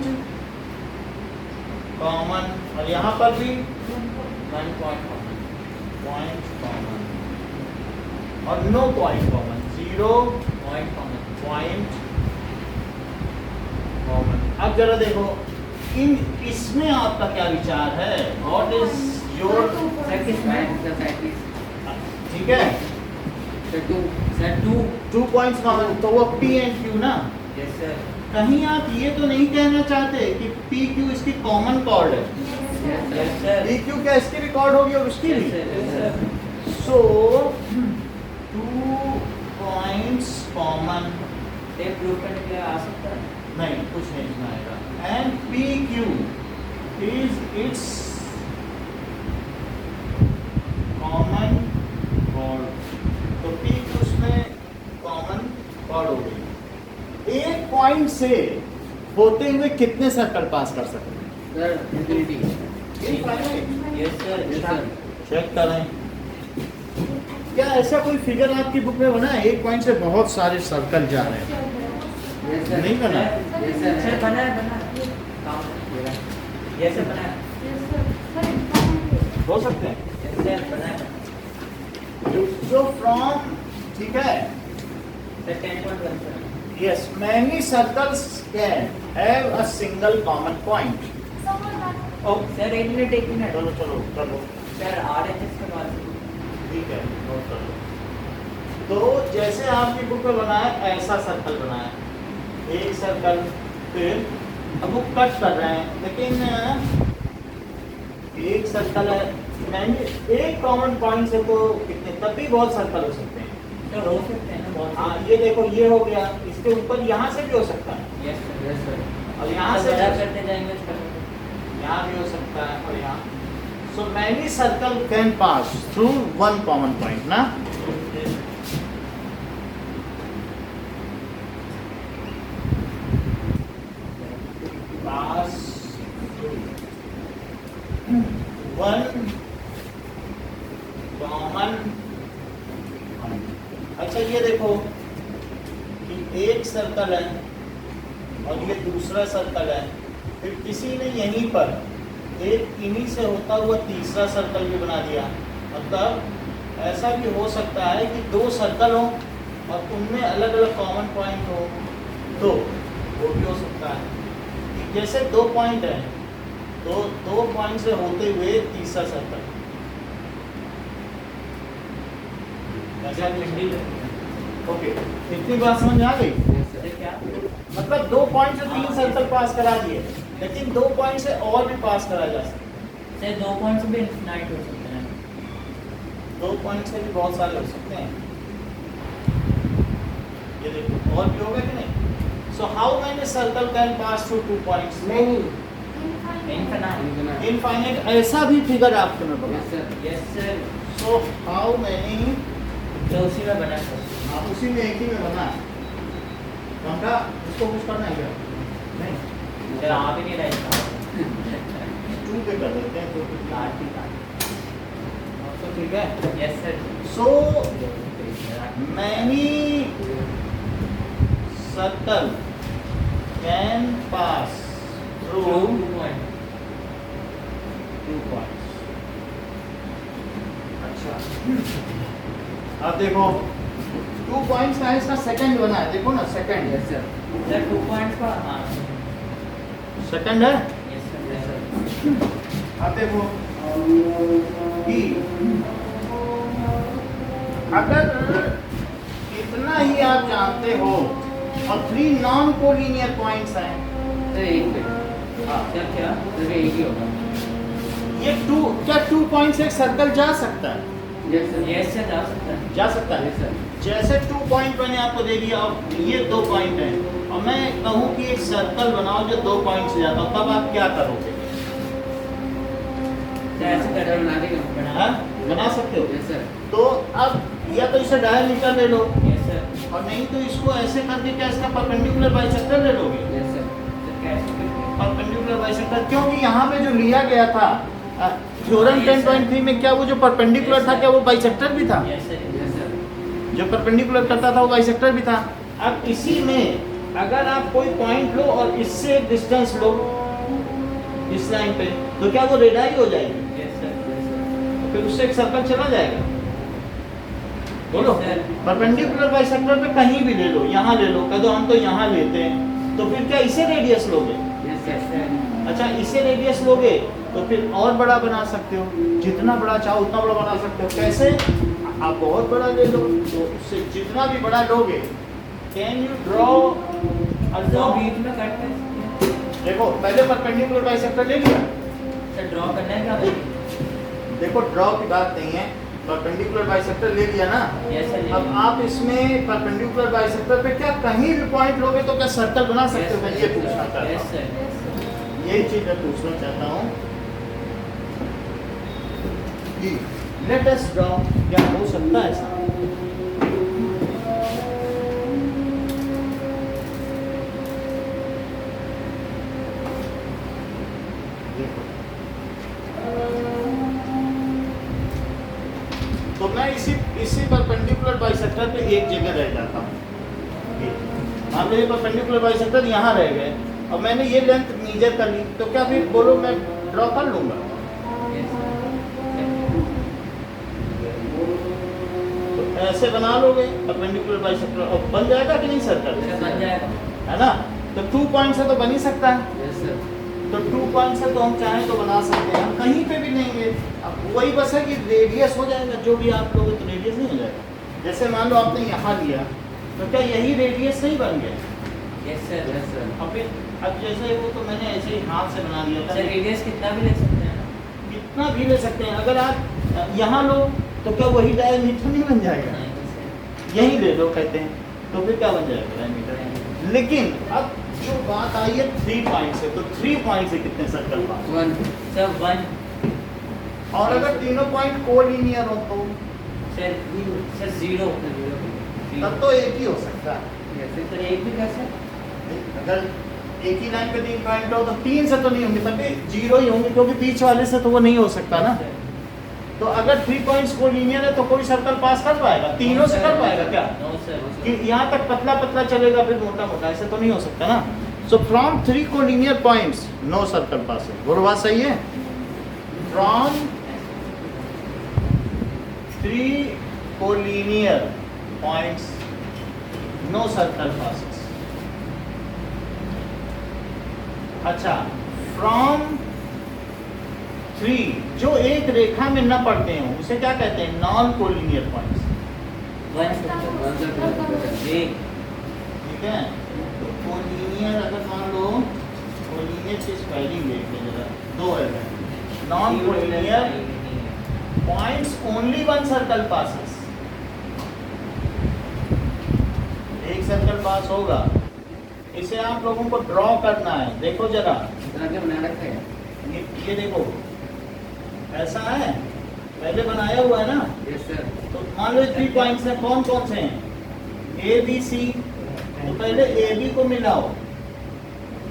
कॉमन और यहाँ पर भी वन पॉइंट पॉइंट कॉमन और no point common, zero point common point common. अब जरा देखो इन इसमें आपका क्या विचार है? व्हाट इज योर, सर किस में ठीक है, sir two two points common, तो वो पी एंड क्यू ना। यस सर कहीं आप ये तो नहीं कहना चाहते कि पी क्यू इसकी कॉमन कॉर्ड है? यस सर पी क्यू क्या इसकी भी कॉर्ड होगी और उसकी भी? Yes sir so two points common, ये प्रूव करने के लिए आ सकता है नहीं कुछ नहीं इसमें आएगा। And P Q is it's common chord, तो पी क्यू उसमें कॉमन कॉर्ड हो गई। एक पॉइंट से होते हुए कितने सर्कल पास कर सकते हैं? Sir infinity. Yes sir check करें, क्या ऐसा कोई फिगर आपकी बुक में बना है एक पॉइंट से बहुत सारे सर्कल जा रहे हैं? Yes sir. नहीं बना? Yes, sir. सर बना है काम यस सर बना है हो सकते हैं यस सर बना है जो फ्रॉम, ठीक है, sir 10.1 sir yes, many circles can have a single common point. Sir एक मिनट चलो चलो चलो, सर RHS के बाद ठीक है, नोट कर लो। तो जैसे आपकी बुक में बना है ऐसा सर्कल बना है, एक सर्कल, फिर अब वो कट कर रहे हैं, लेकिन एक सर्कल है, मैंने एक कॉमन पॉइंट से तो कितने, तब भी बहुत सर्कल हो सकते हैं। सर हो सकते हैं ना बहुत हाँ ये देखो, ये हो गया, इसके ऊपर यहाँ से भी हो सकता है यस सर Yes, sir. और यहाँ से बड़ा भी, करते जाएंगे यहाँ भी हो सकता है और यहाँ। So many circle can pass through one common point ना। पास वन कॉमन। अच्छा ये देखो कि एक सर्कल है और ये दूसरा सर्कल है, फिर किसी ने यहीं पर एक इन्हीं से होता हुआ तीसरा सर्कल भी बना दिया। मतलब ऐसा भी हो सकता है कि दो सर्कल हो और उनमें अलग अलग कॉमन पॉइंट हो, तो वो भी हो सकता है। जैसे दो पॉइंट है, तो दो पॉइंट से होते हुए तीसरा सर्कल, ओके, इतनी बात समझ आ गई? Yes, sir. क्या मतलब दो पॉइंट से तीन सर्कल पास करा दिए, लेकिन दो पॉइंट से और भी पास करा जा सकता है। सर 2 पॉइंट से भी इनफिनाइट हो सकते हैं दो पॉइंट से भी बहुत सारे हो सकते हैं। ये देखो और भी होगा कि नहीं? So how many circle can pass through 2 points? Many. Infinite infinite, ऐसा भी फिगर आपको मैं बता। Yes, sir. Yes sir so how many, तो उसी में बना सर आप उसी में एक ही में बना है। उनका उसको कुछ करना है क्या? नहीं। सर आप ही नहीं रहे 2 पे कर देते हैं, तो ठीक है। Yes, sir. So many circle can pass through True. 2 point. 2 points। अच्छा, अब देखो 2 पॉइंट्स का है, इसका सेकंड बना है, देखो ना second, Yes, sir. Sir, 2 points का हाँ। सेकंड है। Yes, sir. Yes, sir. अब देखो कि अगर इतना ही आप जानते हो और 3 नॉन कोलिनियर पॉइंट्स हैं, सर एक पे हाँ, क्या? सर एक ही होगा। ये 2 क्या 2 पॉइंट्स एक सर्कल जा सकता है? Yes, sir. Yes, sir, जा सकता है। जा सकता है। Yes, sir. जैसे 2 पॉइंट मैंने आपको दे दिया और ये 2 पॉइंट हैं और मैं कहूँ कि एक सर्कल बनाओ जो 2 पॉइंट से जाता हो, तब आप क्या करोगे? ऐसे कर सर बना देंगे। हाँ? बना सकते हो। Yes, sir. तो अब या तो इसे डायमीटर ले लो Yes, sir. और नहीं तो इसको ऐसे करके क्या इसका परपेंडिकुलर बाइसेक्टर ले लोगे। Yes, sir. Sir, कैसे करते हैं? परपेंडिकुलर बाइसेक्टर, क्योंकि यहाँ पे जो लिया गया था थ्योरम 10.3 में, क्या वो जो परपेंडिकुलर था क्या वो बाइसेक्टर भी था? Yes, sir. Yes, sir. जो परपेंडिकुलर करता था वो बाइसेक्टर भी था। अब इसी में अगर आप कोई पॉइंट लो और इससे एक डिस्टेंस लो इस लाइन पे, तो क्या वो रेडाई हो जाएगी? Yes, sir. Yes, sir. तो फिर उससे एक सर्कल चला जाएगा। बोलो, Yes, sir. परपेंडिकुलर बाइसेक्टर पे कहीं भी ले लो, यहाँ ले लो, कह दो हम तो यहाँ लेते हैं, तो फिर क्या इसे रेडियस लोगे? Yes, Yes, sir. sir. अच्छा, इसे रेडियस लोगे तो फिर और बड़ा बना सकते हो, जितना बड़ा चाहो उतना बड़ा बना सकते हो। कैसे? आप बहुत बड़ा ले लो, तो उससे जितना भी बड़ा लोगे, कैन यू ड्रॉ तो बीच में कट कर सकते हैं। देखो पहले परपेंडिकुलर बाइसेक्टर ले लिया, सर, ड्रॉ करना है क्या भाई? देखो ड्रॉ की बात नहीं है, परपेंडिकुलर बाइसेक्टर ले लिया ना। Yes, sir. अब आप इसमें परपेंडिकुलर बाइसेक्टर पे क्या कहीं भी पॉइंट लोगे तो क्या सर्कल बना सकते हो? मैं ये पूछना चाहता Yes, हूँ, sir. यही चीज मैं पूछना चाहता हूँ कि लेट अस ड्रॉ, क्या हो सकता है ऐसा? देखो, तो मैं इसी परपेंडिकुलर बाइसेक्टर पे एक जगह रह जाता हूँ। मान लो ये परपेंडिकुलर बाइसेक्टर यहाँ रह गए और मैंने ये लेंथ मेजर कर ली, तो क्या फिर बोलो मैं ड्रॉ कर लूंगा? Yes, sir. तो ऐसे बना लोगे परपेंडिकुलर बाइसेक्टर और बन जाएगा कि नहीं सर्कल? सर, बन जाएगा। है ना? तो 2 पॉइंट से तो बन ही सकता है। Yes, sir. तो 2 पॉइंट से तो हम चाहें तो बना सकते हैं, हम कहीं पे भी लेंगे। अब वही बस है कि रेडियस हो जाएगा, जो भी आप लोगे तो रेडियस नहीं हो जाएगा। जैसे मान लो आपने यहाँ लिया, तो क्या यही रेडियस नहीं बन गया? Yes, sir. Yes, sir. अब फिर अब जैसे वो तो मैंने ऐसे ही हाथ से बना लिया था। सर, रेडियस कितना भी ले सकते हैं ना? कितना भी ले सकते हैं, अगर आप यहाँ लो तो क्या वही डायमीटर नहीं बन जाएगा? नहीं, sir. यही ले लो कहते हैं, तो फिर क्या बन जाएगा डायमीटर? लेकिन अब जो बात आई है 3 पॉइंट से, तो 3 पॉइंट से कितने सर्कल पास? 1. सर, 1. और अगर तीनों पॉइंट कोलिनियर हो तो सर, 0. तब तो एक ही हो सकता है। Yes, sir. सर, एक भी कैसे? अगर एक ही लाइन पे 3 पॉइंट हो तो 3 से तो नहीं होंगे, तब भी 0 ही होंगे, क्योंकि बीच वाले से तो वो नहीं हो सकता ना। तो अगर 3 पॉइंट्स कोलिनियर है तो कोई सर्कल पास कर पाएगा? तीनों से कर पाएगा क्या? No sir. कि यहाँ तक पतला पतला चलेगा फिर मोटा मोटा, ऐसे तो नहीं हो सकता ना। So from 3 collinear points no circle passes. बोलो बात सही है? From 3 collinear points no circle passes. अच्छा, फ्रॉम 3 जो एक रेखा में न पड़ते हो उसे क्या कहते हैं? Non collinear points. 1. एक. ठीक है, तो कोलिनियर अगर मान लो, कोलिनियर की स्पेलिंग देख लो जरा, 2 है। Non collinear points only 1 circle passes. एक सर्कल पास होगा, इसे आप लोगों को ड्रॉ करना है। देखो जरा, इतना क्या बना रखा है? ये देखो ऐसा है, पहले बनाया हुआ है ना। Yes, sir. तो मान लो 3 पॉइंट्स हैं, कौन कौन से हैं? A B C। तो पहले A B को मिलाओ,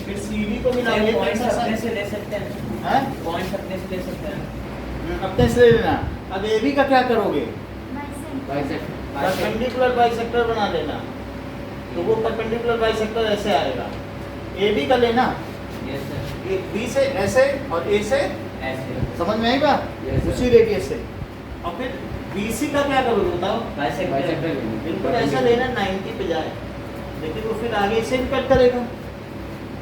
फिर CD को मिला ये पॉइंट्स कैसा अपने सा- से ले सकते हैं, हैं? पॉइंट्स अपने से ले सकते हैं। अपने से ले लेना। अब AB का क्या करोगे? बाइसेक्टर परपेंडिकुलर बाइसेक्टर बना लेना, तो वो परपेंडिकुलर बाइसेक्टर ऐसे आएगा। AB का लेना, यस सर, एक B से ऐसे और A से ऐसे समझ में आई बात? Yes, sir. उसी रेडियस से। और फिर BC का क्या करोगे बताओ? बाइसेक्टर। बिल्कुल ऐसा लेना 90 पे जाए, लेकिन वो फिर आगे इसे भी कट करेगा,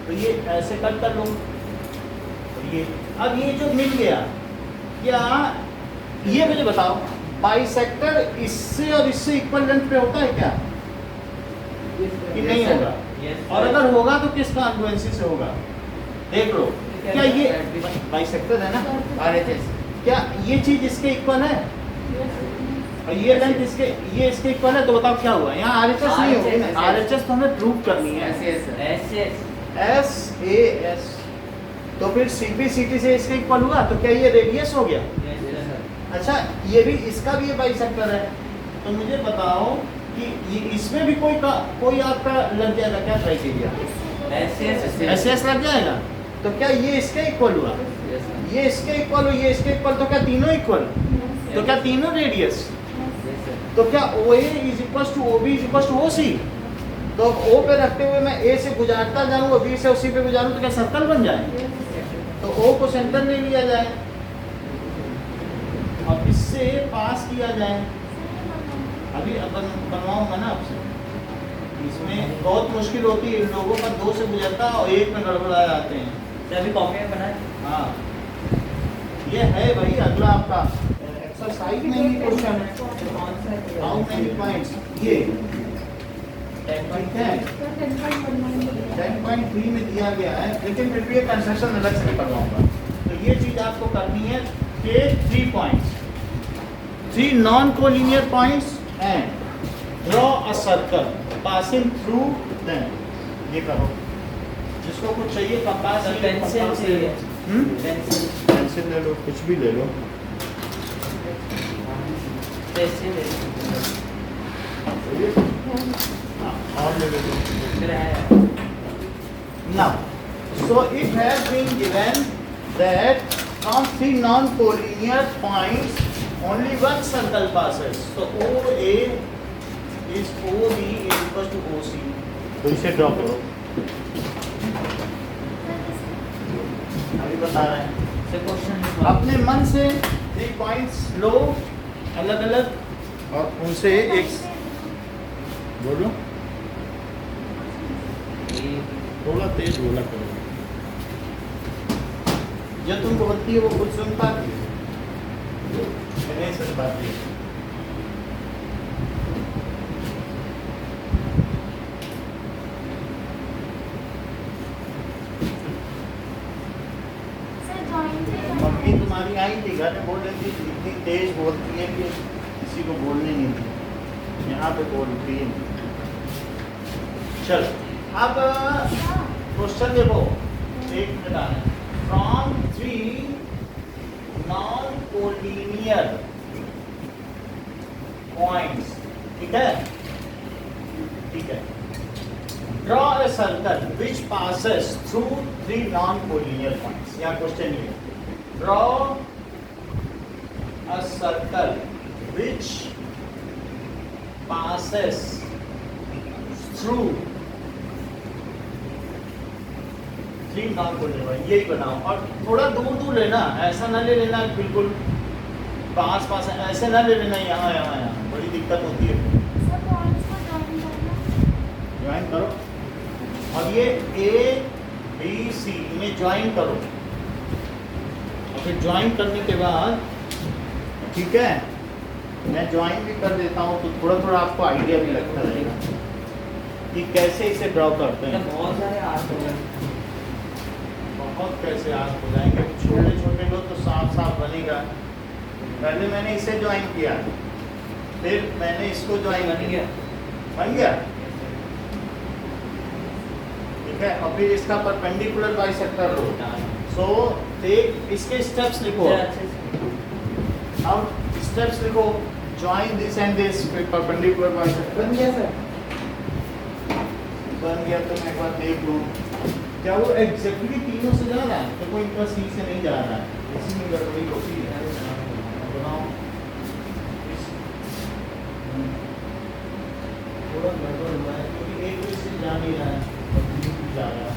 तो ये ऐसे कट कर लो। और ये अब ये जो मिल गया, क्या ये मुझे बताओ बाइसेक्टर इससे और इससे इक्वल लेंथ पे होता है क्या कि नहीं होगा? यस और अगर होगा तो किस कॉन्फ्लुएंसी से होगा? देख लो, क्या ये बाइसेक्टर है ना? RHS क्या ये चीज इसके इक्वल है और ये लेंथ इसके, ये इसके इक्वल है, तो बताओ क्या हुआ? यहाँ RHS नहीं होगी ना, RHS तो हमें प्रूव करनी है। ऐसे ऐसे SAS, तो फिर CP/CT से इसके इक्वल हुआ, तो क्या ये रेडियस हो गया? यस सर, अच्छा, ये भी इसका भी ये बाइसेक्टर है, तो मुझे बताओ कि ये इसमें भी कोई आपका लग जाएगा क्या क्राइटेरिया? ऐसे SS लग जाएगा, तो क्या ये इसके इक्वल हुआ? ये इसके इक्वल हो, ये इसके इक्वल, तो क्या तीनों इक्वल? तो क्या तीनों रेडियस? तो क्या OA is equal to OB is equal to OC? तो O पे रखते हुए मैं A से गुजारता जाऊँ और B से OC पे गुजारूँ, तो क्या सर्कल बन जाए? तो O को सेंटर ले लिया जाए और इससे पास किया जाए। अभी अपन बनवाऊंगा ना आपसे, इसमें बहुत मुश्किल होती है, लोगों का 2 से गुजरता और 1 में गड़बड़ा जाते हैं। सर अभी कॉपी में बना है। हाँ, ये है भाई अगला आपका एक्सरसाइज में ही क्वेश्चन है। कौन सा है? How many points? ये 10 ठीक है, 10.3 में दिया गया है, लेकिन फिर भी ये कंस्ट्रक्शन अलग से करवाऊंगा। तो ये चीज आपको करनी है कि 3 points, 3 non collinear points and draw a circle passing through them. ये करो, जिसको कुछ चाहिए कंपास सर पेंसिल चाहिए, पेंसिल पेंसिल ले लो, कुछ भी ले लो। पेंसिल हाँ, और ले लो। फिर है। Now, so it has been given that from 3 non-collinear points, only one circle passes. So OA is OB is equal to OC. तो इसे ड्रॉ करो। अभी बता रहे हैं। सर क्वेश्चन अपने मन से 3 पॉइंट्स लो अलग अलग और उनसे एक बोलो, थोड़ा तेज बोला करो, जो तुमको बनती है वो खुद सुनता है, नहीं सुन पाती। मम्मी तुम्हारी आई थी घर में, बोल रही थी इतनी तेज बोलती है कि किसी को बोलने नहीं दी, यहाँ पे बोलती है। चलो अब क्वेश्चन देखो, एक बताना है, फ्रॉम 3 नॉन कोलिनियर पॉइंट्स, ठीक है, ठीक है, draw a circle which passes through 3 non collinear points. यहाँ क्वेश्चन ये, draw a circle which passes through 3 non-collinear, यही बनाओ। और थोड़ा दूर दूर लेना, ऐसा ना ले लेना बिल्कुल पास पास, ऐसे ना ले लेना यहाँ यहाँ यहाँ, बड़ी दिक्कत होती है। ज्वाइन करो और ये ABC में ज्वाइन करो, और फिर ज्वाइन करने के बाद, ठीक है, मैं ज्वाइन भी कर देता हूँ तो थोड़ा थोड़ा आपको आइडिया भी लगता रहेगा कि कैसे इसे ड्रॉ करते हैं। बहुत सारे आर्ट हो गए, बहुत कैसे आर्क हो जाएंगे, छोटे छोटे लो तो साफ साफ बनेगा। पहले मैंने इसे ज्वाइन किया, फिर मैंने इसको ज्वाइन बन किया, गया। बन गया, ठीक है, और फिर इसका परपेंडिकुलर बाइसेक्टर लो। सो टेक, इसके स्टेप्स लिखो, अब स्टेप्स लिखो, ज्वाइन दिस एंड दिस, फिर परपेंडिकुलर बाइसेक्टर। बन गया सर। बन गया तो मैं एक बार देख लूँ। क्या वो एग्जैक्टली तीनों से जा रहा है? तो कोई इनका सी से नहीं जा रहा है, इसी में गड़बड़ी होती है। बनाओ थोड़ा गड़बड़ हुआ है क्योंकि एक भी से जा नहीं रहा है और तीन भी जा रहा है।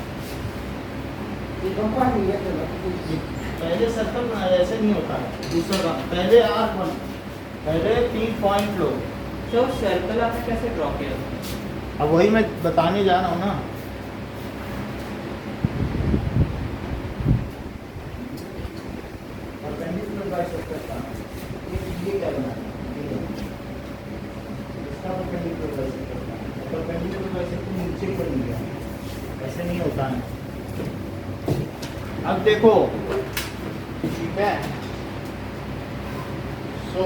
ये कंपास नहीं है चलो। पहले सर्कल बनाया, ऐसे नहीं होता है। दूसरा काम, पहले R1, पहले 3 पॉइंट लो। तो सर्कल आपने कैसे ड्रॉ किया? अब वही मैं बताने जा रहा हूँ ना। परपेंडिकुलर बाइसेक्टर का ये क्या बना है? इसका परपेंडिकुलर बाइसेक्टर का, परपेंडिकुलर बाइसेक्टर नीचे पर नहीं गया, ऐसे नहीं होता है। अब देखो, ठीक है, सो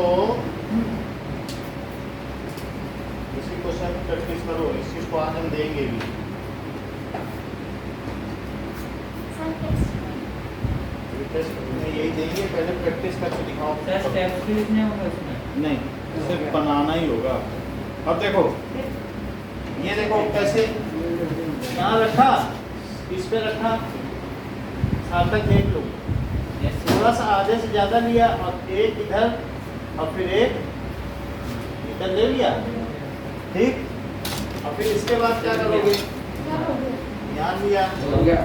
इसी क्वेश्चन की प्रैक्टिस करो, इस चीज को आज हम देंगे भी। सर टेस्ट टेस्ट में यही देंगे, पहले प्रैक्टिस करके दिखाओ। सर स्टेप्स भी लिखने होंगे उसमें? नहीं, सिर्फ बनाना ही होगा। अब देखो, ये देखो कैसे यहाँ रखा, इस पे रखा, सार्थक देख लो, थोड़ा सा आधे से ज्यादा लिया और एक इधर और फिर एक इधर ले लिया, ठीक। और फिर इसके बाद क्या करोगे? क्या हो गया? यहाँ लिया। हो गया।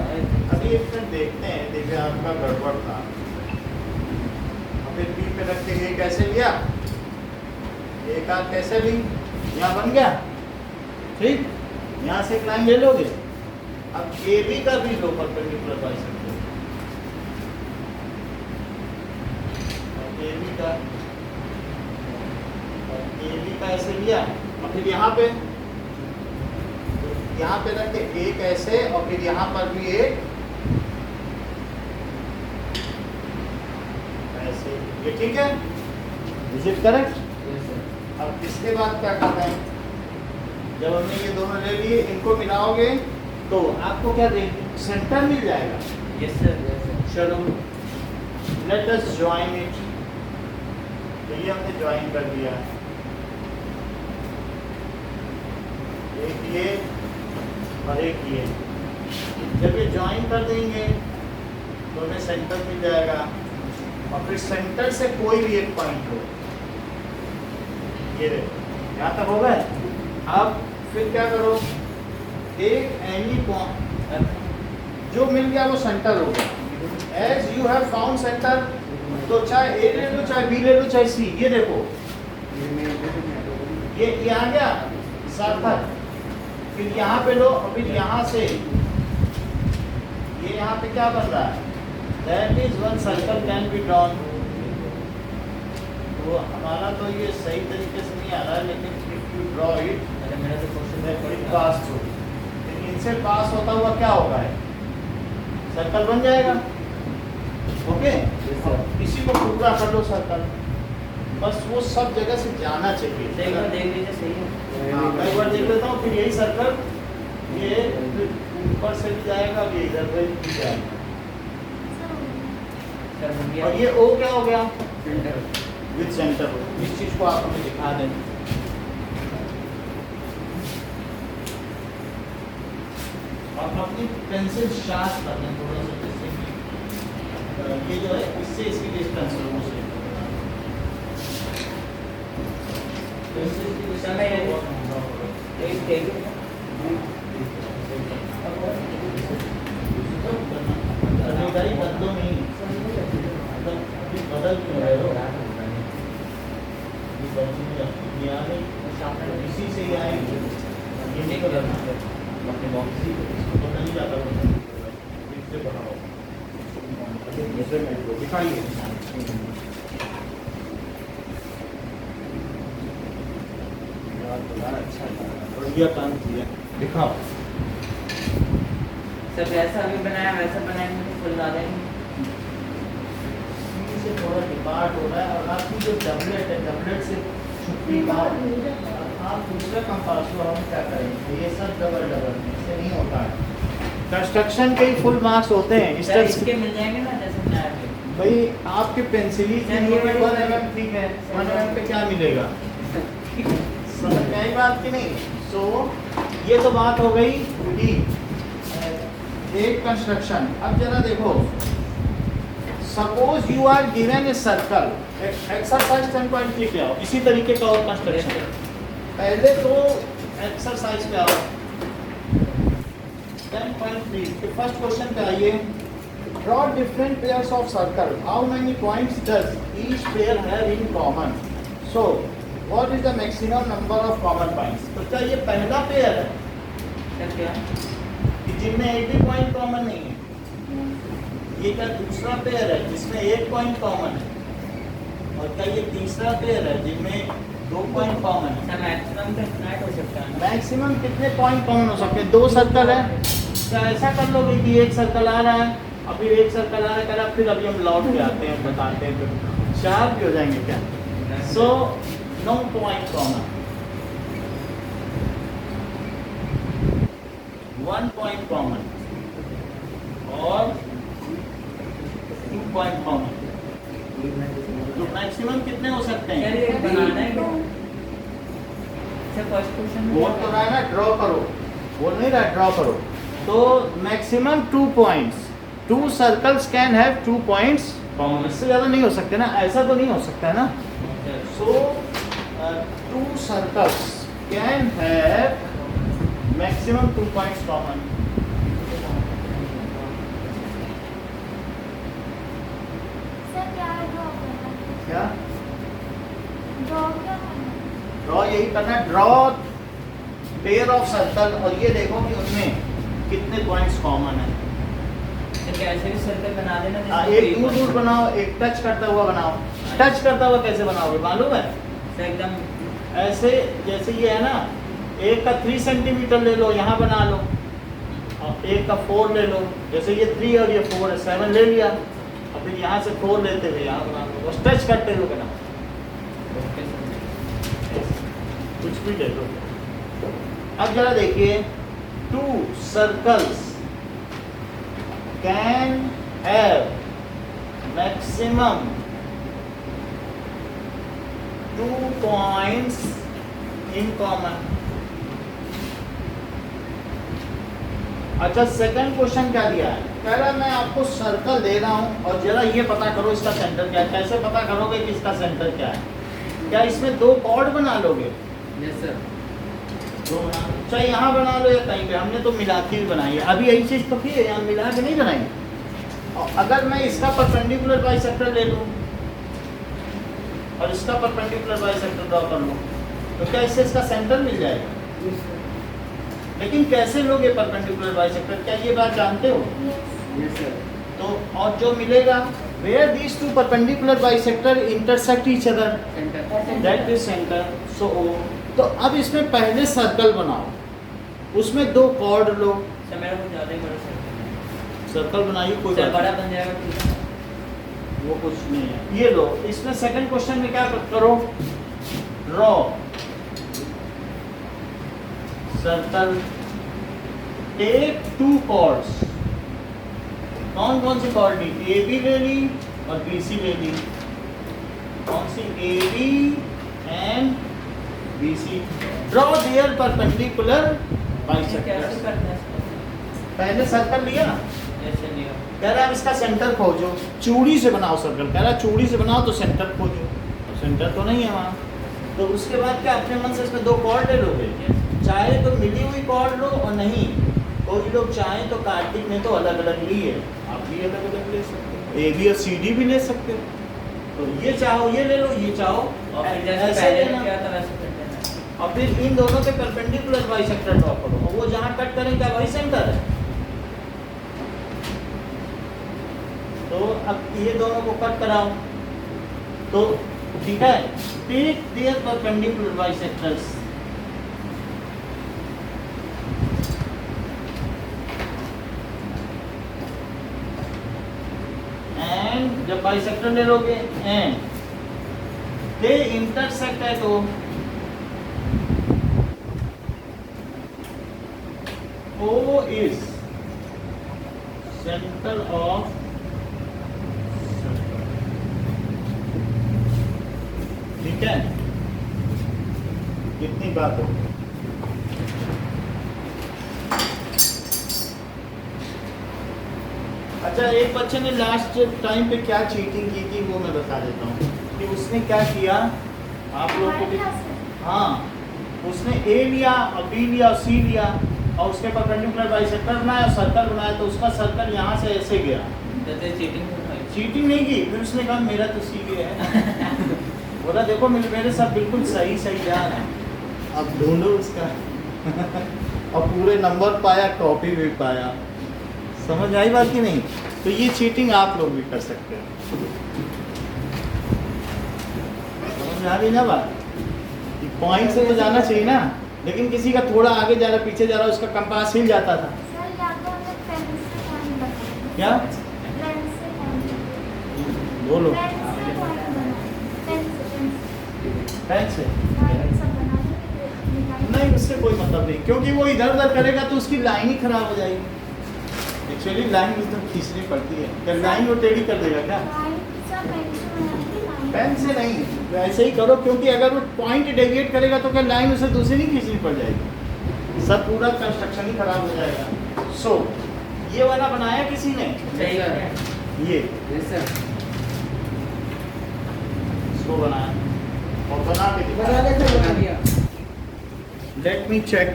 अभी एक मिनट देखते हैं, देखिए आपका गड़बड़ था। और फिर बी पे रख के ये कैसे लिया, एक आध कैसे ली, यहाँ बन गया, ठीक। यहाँ से एक लाइन ले लोगे। अब ए बी का भी लो परपेंडिकुलर बाइसेक्टर, ए बी का, और ए बी का ऐसे लिया और फिर यहाँ पे रख के एक ऐसे और फिर यहाँ पर भी एक ऐसे, ये ठीक है? Is it correct? अब इसके बाद क्या करना है? जब हमने ये दोनों ले लिए, इनको मिलाओगे तो आपको क्या देंगे? सेंटर मिल जाएगा। Yes sir. चलो, लेट अस ज्वाइन इट। तो ये हमने ज्वाइन कर दिया, एक ये और एक ये। जब ये ज्वाइन कर देंगे तो हमें सेंटर मिल जाएगा और फिर सेंटर से कोई भी एक पॉइंट लो, ये देखो यहाँ तक हो गए। अब फिर क्या करो, एक एनी पॉइंट जो मिल गया वो सेंटर हो गया। As you have found centre, तो चाहे ए ले लो, चाहे बी ले लो, चाहे सी। ये देखो ये आ गया सार्थक। फिर यहाँ पे लो और फिर यहाँ से ये यहाँ पे क्या बन रहा है? That is one circle can be drawn. तो हमारा तो ये सही तरीके से नहीं आ रहा है, लेकिन इफ यू ड्रॉ इट, अरे मेरा तो क्वेश्चन है इट पास थ्रू, इनसे पास होता हुआ क्या होगा? सर्कल बन जाएगा। ओके, इसी को पूरा कर लो सर्कल, बस वो सब जगह से जाना चाहिए। एक बार देख लीजिए, सही है। हाँ, मैं एक बार देख लेता हूँ। फिर यही सर्कल ये ऊपर से भी जाएगा, ये इधर से भी जाएगा। सर हो गया। सर बन गया। और ये ओ क्या हो गया? सेंटर। With centre. इस चीज को आप हमें दिखा दें। आप अपनी पेंसिल शार्प कर दें थोड़ा सा, जैसे कि ये जो है इससे इसकी डिस्टेंस हो मुझे समय है। एक देखो बदलो नहीं, अभी बदल क्यों रहे हो? इसी से ही आएंगे, ये नहीं बदलना है। अपने बॉक्स ही इसको पता नहीं जाता, इससे बनाओ, दूसरे में दिखाइए। अच्छा बढ़िया काम किया, दिखाओ। सर जैसा अभी बनाया वैसा बनाएंगे तो फुल ला देंगे। से थोड़ा डिपार्ट हो रहा है और आपकी जो डबलेट है, डबलेट से छुट्टी का आप दूसरा कंपास लो। हम क्या करेंगे? ये सब डबल डबल से नहीं होता है। कंस्ट्रक्शन के ही फुल मार्क्स होते हैं। सर इसके मिल जाएंगे ना, जैसे बनाया अभी। भाई आपके पेंसिल ही सर, ये वाली 1 mm ठीक है, 1 mm पे क्या मिलेगा? समझ में आई बात कि नहीं? सो ये तो बात हो गई डी। एक कंस्ट्रक्शन, अब जरा देखो, suppose you are given a circle, exercise 10.3 पे आओ, इसी तरीके का और कंस्ट्रक्शन। पहले तो एक्सरसाइज पे आओ 10.3 के फर्स्ट क्वेश्चन पे आइए। Draw different pairs of circle, how many points does each pair have in common, so what is the maximum number of common points. तो क्या ये पहला पेयर है सर क्या कि जिनमें 80 पॉइंट कॉमन नहीं है, ये क्या दूसरा पेयर है जिसमें 1 पॉइंट कॉमन है, और क्या ये तीसरा पेयर है जिनमें 2 पॉइंट कॉमन है। सर मैक्सिमम तो इतना ही हो सकता है ना। मैक्सिमम कितने पॉइंट कॉमन हो सकते हैं, 2 सर्कल है, क्या ऐसा कर लोगे कि एक सर्कल आ रहा है, अभी एक सर्कल आ रहा है, फिर अभी हम लौट के आते हैं बताते हैं, फिर 4 भी हो जाएंगे क्या। सो 9 पॉइंट कॉमन, 1 पॉइंट कॉमन और 2 पॉइंट कॉमन, तो मैक्सिमम कितने हो सकते सर हैं। ये बनाना है क्या? सर फर्स्ट क्वेश्चन बोल तो रहा है ना ड्रॉ करो, बोल नहीं रहा ड्रॉ करो। तो maximum 2 points, 2 circles can have 2 points common, इससे ज़्यादा नहीं हो सकते ना, ऐसा तो नहीं हो सकता है ना। सो 2 circles can have maximum 2 points common. Sir क्या ड्रॉ करना है? क्या ड्रॉ क्या करना है? ड्रॉ यही करना है, ड्रॉ पेयर ऑफ सर्कल, और ये देखो कि उनमें कितने पॉइंट्स कॉमन है। सर कैसे भी सर्कल बना देना जिसमें एक कोई दूर दूर बनाओ, एक टच करता हुआ बनाओ। टच करता हुआ कैसे बनाओगे मालूम है, सर एकदम ऐसे जैसे ये है ना, एक का 3 सेंटीमीटर ले लो, यहाँ बना लो, और एक का 4 ले लो, जैसे ये 3 और ये 4 है, 7 ले लिया, और फिर यहाँ से 4 लेते हुए यहाँ बना लो, बस टच करते हुए बनाओ, ओके सर। कुछ भी ले लो। अब जरा देखिए, 2 circles can have maximum 2 points in common. अच्छा, सेकंड क्वेश्चन क्या दिया है, कह रहा है मैं आपको सर्कल दे रहा हूं और जरा ये पता करो इसका सेंटर क्या है। कैसे पता करोगे कि इसका सेंटर क्या है, क्या इसमें 2 कॉर्ड बना लोगे, यस सर। 2 बना लो, चाहे यहाँ बना लो या कहीं पे, हमने तो मिला के भी बनाई है, अभी यही चीज़ तो की है, यहाँ मिला के नहीं बनाई। और अगर मैं इसका परपेंडिकुलर बाइसेक्टर ले लूँ और इसका परपेंडिकुलर बाइसेक्टर ड्रॉ कर लूँ, तो क्या इससे इसका सेंटर मिल जाएगा। लेकिन कैसे लोगे परपेंडिकुलर बाइसेक्टर, क्या ये बात जानते हो। Yes sir. तो और जो मिलेगा, where these 2 perpendicular bisector intersect each other, centre. That is centre. So तो अब इसमें पहले सर्कल बनाओ, उसमें 2 कॉर्ड लो, सर मेरा कुछ ज़्यादा ही बड़ा सर्कल है। सर्कल बनाइए, कोई सर बात बड़ा नहीं, बन जाएगा ठीक है। वो कुछ नहीं है। ये लो, इसमें सेकंड क्वेश्चन में क्या करो, ड्रॉ सर्कल, टेक 2 कॉर्ड्स, कौन कौन सी कॉर्ड ली, ए बी ले ली और बी सी ले ली, कौन सी, A B and B C, draw their perpendicular कैसे बाइसेक्टर्स। करते हैं पहले सर्कल लिया, जैसे लिया कह रहा है अब इसका सेंटर खोजो, चूड़ी से बनाओ सर्कल, कह रहा है चूड़ी से बनाओ तो सेंटर खोजो, और सेंटर तो नहीं है वहाँ। तो उसके बाद क्या अपने मन से इसमें 2 कॉर्ड ले लोगे, चाहे तो मिली हुई कॉर्ड लो, और नहीं कोई लोग चाहे तो कार्तिक ने तो अलग अलग ली है, आप भी अलग अलग ले सकते हो, ए बी और सी डी भी ले सकते हो। तो ये चाहो ये ले लो, ये चाहो और फिर जैसे ऐसे पहले लेना, किया था वैसे करते हैं। और फिर इन दोनों के परपेंडिकुलर बाइसेक्टर ड्रॉ करो, और वो जहाँ कट करें क्या वही सेंटर है। तो अब ये दोनों को कट कराओ, तो ठीक है, take their perpendicular bisectors, and जब बाइसेक्टर ले लोगे एंड दे इंटरसेक्ट है, तो O is center of circle, ठीक है, कितनी बात हो। अच्छा, एक बच्चे ने लास्ट टाइम पे क्या चीटिंग की थी वो मैं बता देता हूँ कि उसने क्या किया। आप लोगों हमारी को भी- क्लास में हाँ, उसने ए लिया और बी लिया और सी लिया और उसके परपेंडिकुलर बाइसेक्टर बनाया और सर्कल बनाया, तो उसका सर्कल यहाँ से ऐसे गया। जैसे चीटिंग चीटिंग नहीं की, फिर उसने कहा मेरा तो सी गया है। बोला देखो मेरे साथ बिल्कुल सही सही जा रहा है, अब ढूंढो उसका। और पूरे नंबर पाया, कॉपी भी पाया। समझ आई बात कि नहीं? तो ये चीटिंग आप लोग भी कर सकते हो। समझ में आ गई ना बात? पॉइंट से तो जाना चाहिए ना, लेकिन किसी का थोड़ा आगे जा रहा पीछे जा रहा, उसका कंपास हिल जाता था। सर या तो हमें पेन से पॉइंट बनाए, क्या पेन से पॉइंट, बोलो? पेन से पॉइंट बनाए, पेन से पेन से सब बना के नहीं, उससे कोई मतलब नहीं, क्योंकि वो इधर उधर करेगा तो उसकी लाइन ही खराब हो जाएगी। एक्चुअली लाइन तो खींचनी पड़ती है, क्या लाइन वो टेढ़ी कर देगा क्या? पेन से नहीं, वैसे ही करो, क्योंकि अगर वो पॉइंट डेविएट करेगा तो क्या लाइन उसे दूसरी नहीं खींचनी पड़ जाएगी, सब पूरा कंस्ट्रक्शन ही खराब हो जाएगा। सो ये वाला बनाया किसी ने? सही है। ये यस सर। इसको बनाया और बना के बना दिखाया। लेते बना हैं। दिया। Let me check.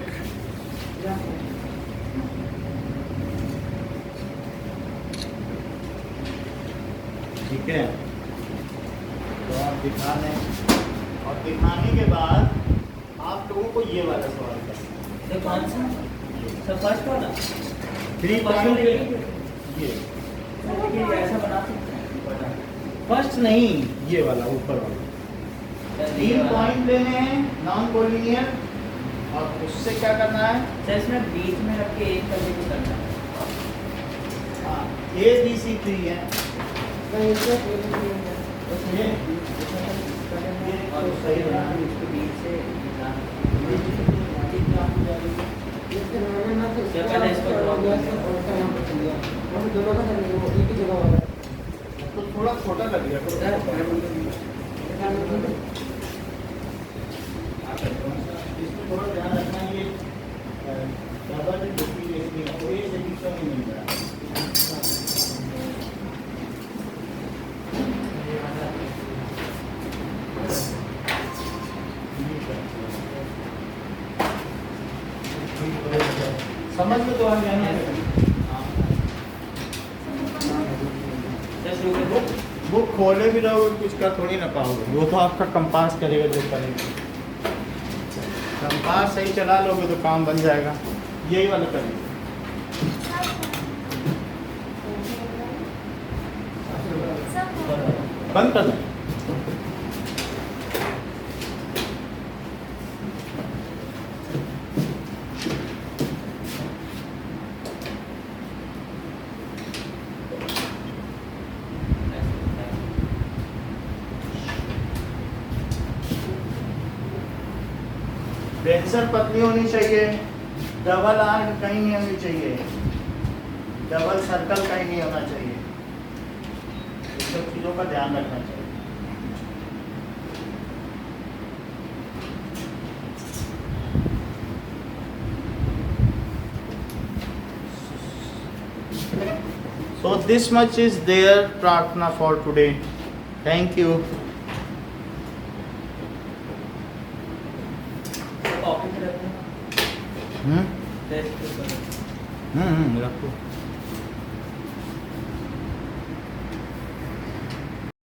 ठीक है, तो आप दिखा दें और दिखाने के बाद आप लोगों को ये वाला सवाल करना तो कौन सा? तो फर्स्ट वाला 3 पॉइंट ये ये ऐसा बना सकते हैं, बना। फर्स्ट नहीं, ये वाला ऊपर वाला 3 पॉइंट लेने हैं नॉन कोलिनियर, और उससे क्या करना है? सर इसमें बीच में रख के एक करके को करना है। ए बी सी 3 है नहीं, इसका कोई नहीं है। ये और सही बना इसके बीच से इसके नॉर्मल ना तो क्या पहले इसको ड्रॉ और कर और उसका नाम पता लिया। हम दोनों का करने वो एक ही जगह वाला है। तो थोड़ा छोटा लगेगा सर तो मैं इसमें थोड़ा ध्यान रखना, ये ज़्यादा भी डुप्लीकेट नहीं हो, ये सेटिंग नहीं मिल रहा है। समझ में तो आ गया ना? सर शुरू कर दो। बुक खोले भी रहोगे कुछ कर थोड़ी ना पाओगे, वो तो आपका कंपास करेगा जो करेगा। कंपास सही चला लोगे तो काम बन जाएगा। यही वाला करिए, बंद कर दो। पेंसिल पतली होनी चाहिए, डबल आर्क कहीं नहीं होनी चाहिए, डबल सर्कल कहीं नहीं होना चाहिए, इन सब चीज़ों का ध्यान रखना चाहिए। So this much is there प्रार्थना for today. Thank you. Copy में रखना। हम्म टेस्ट पेपर। रखो।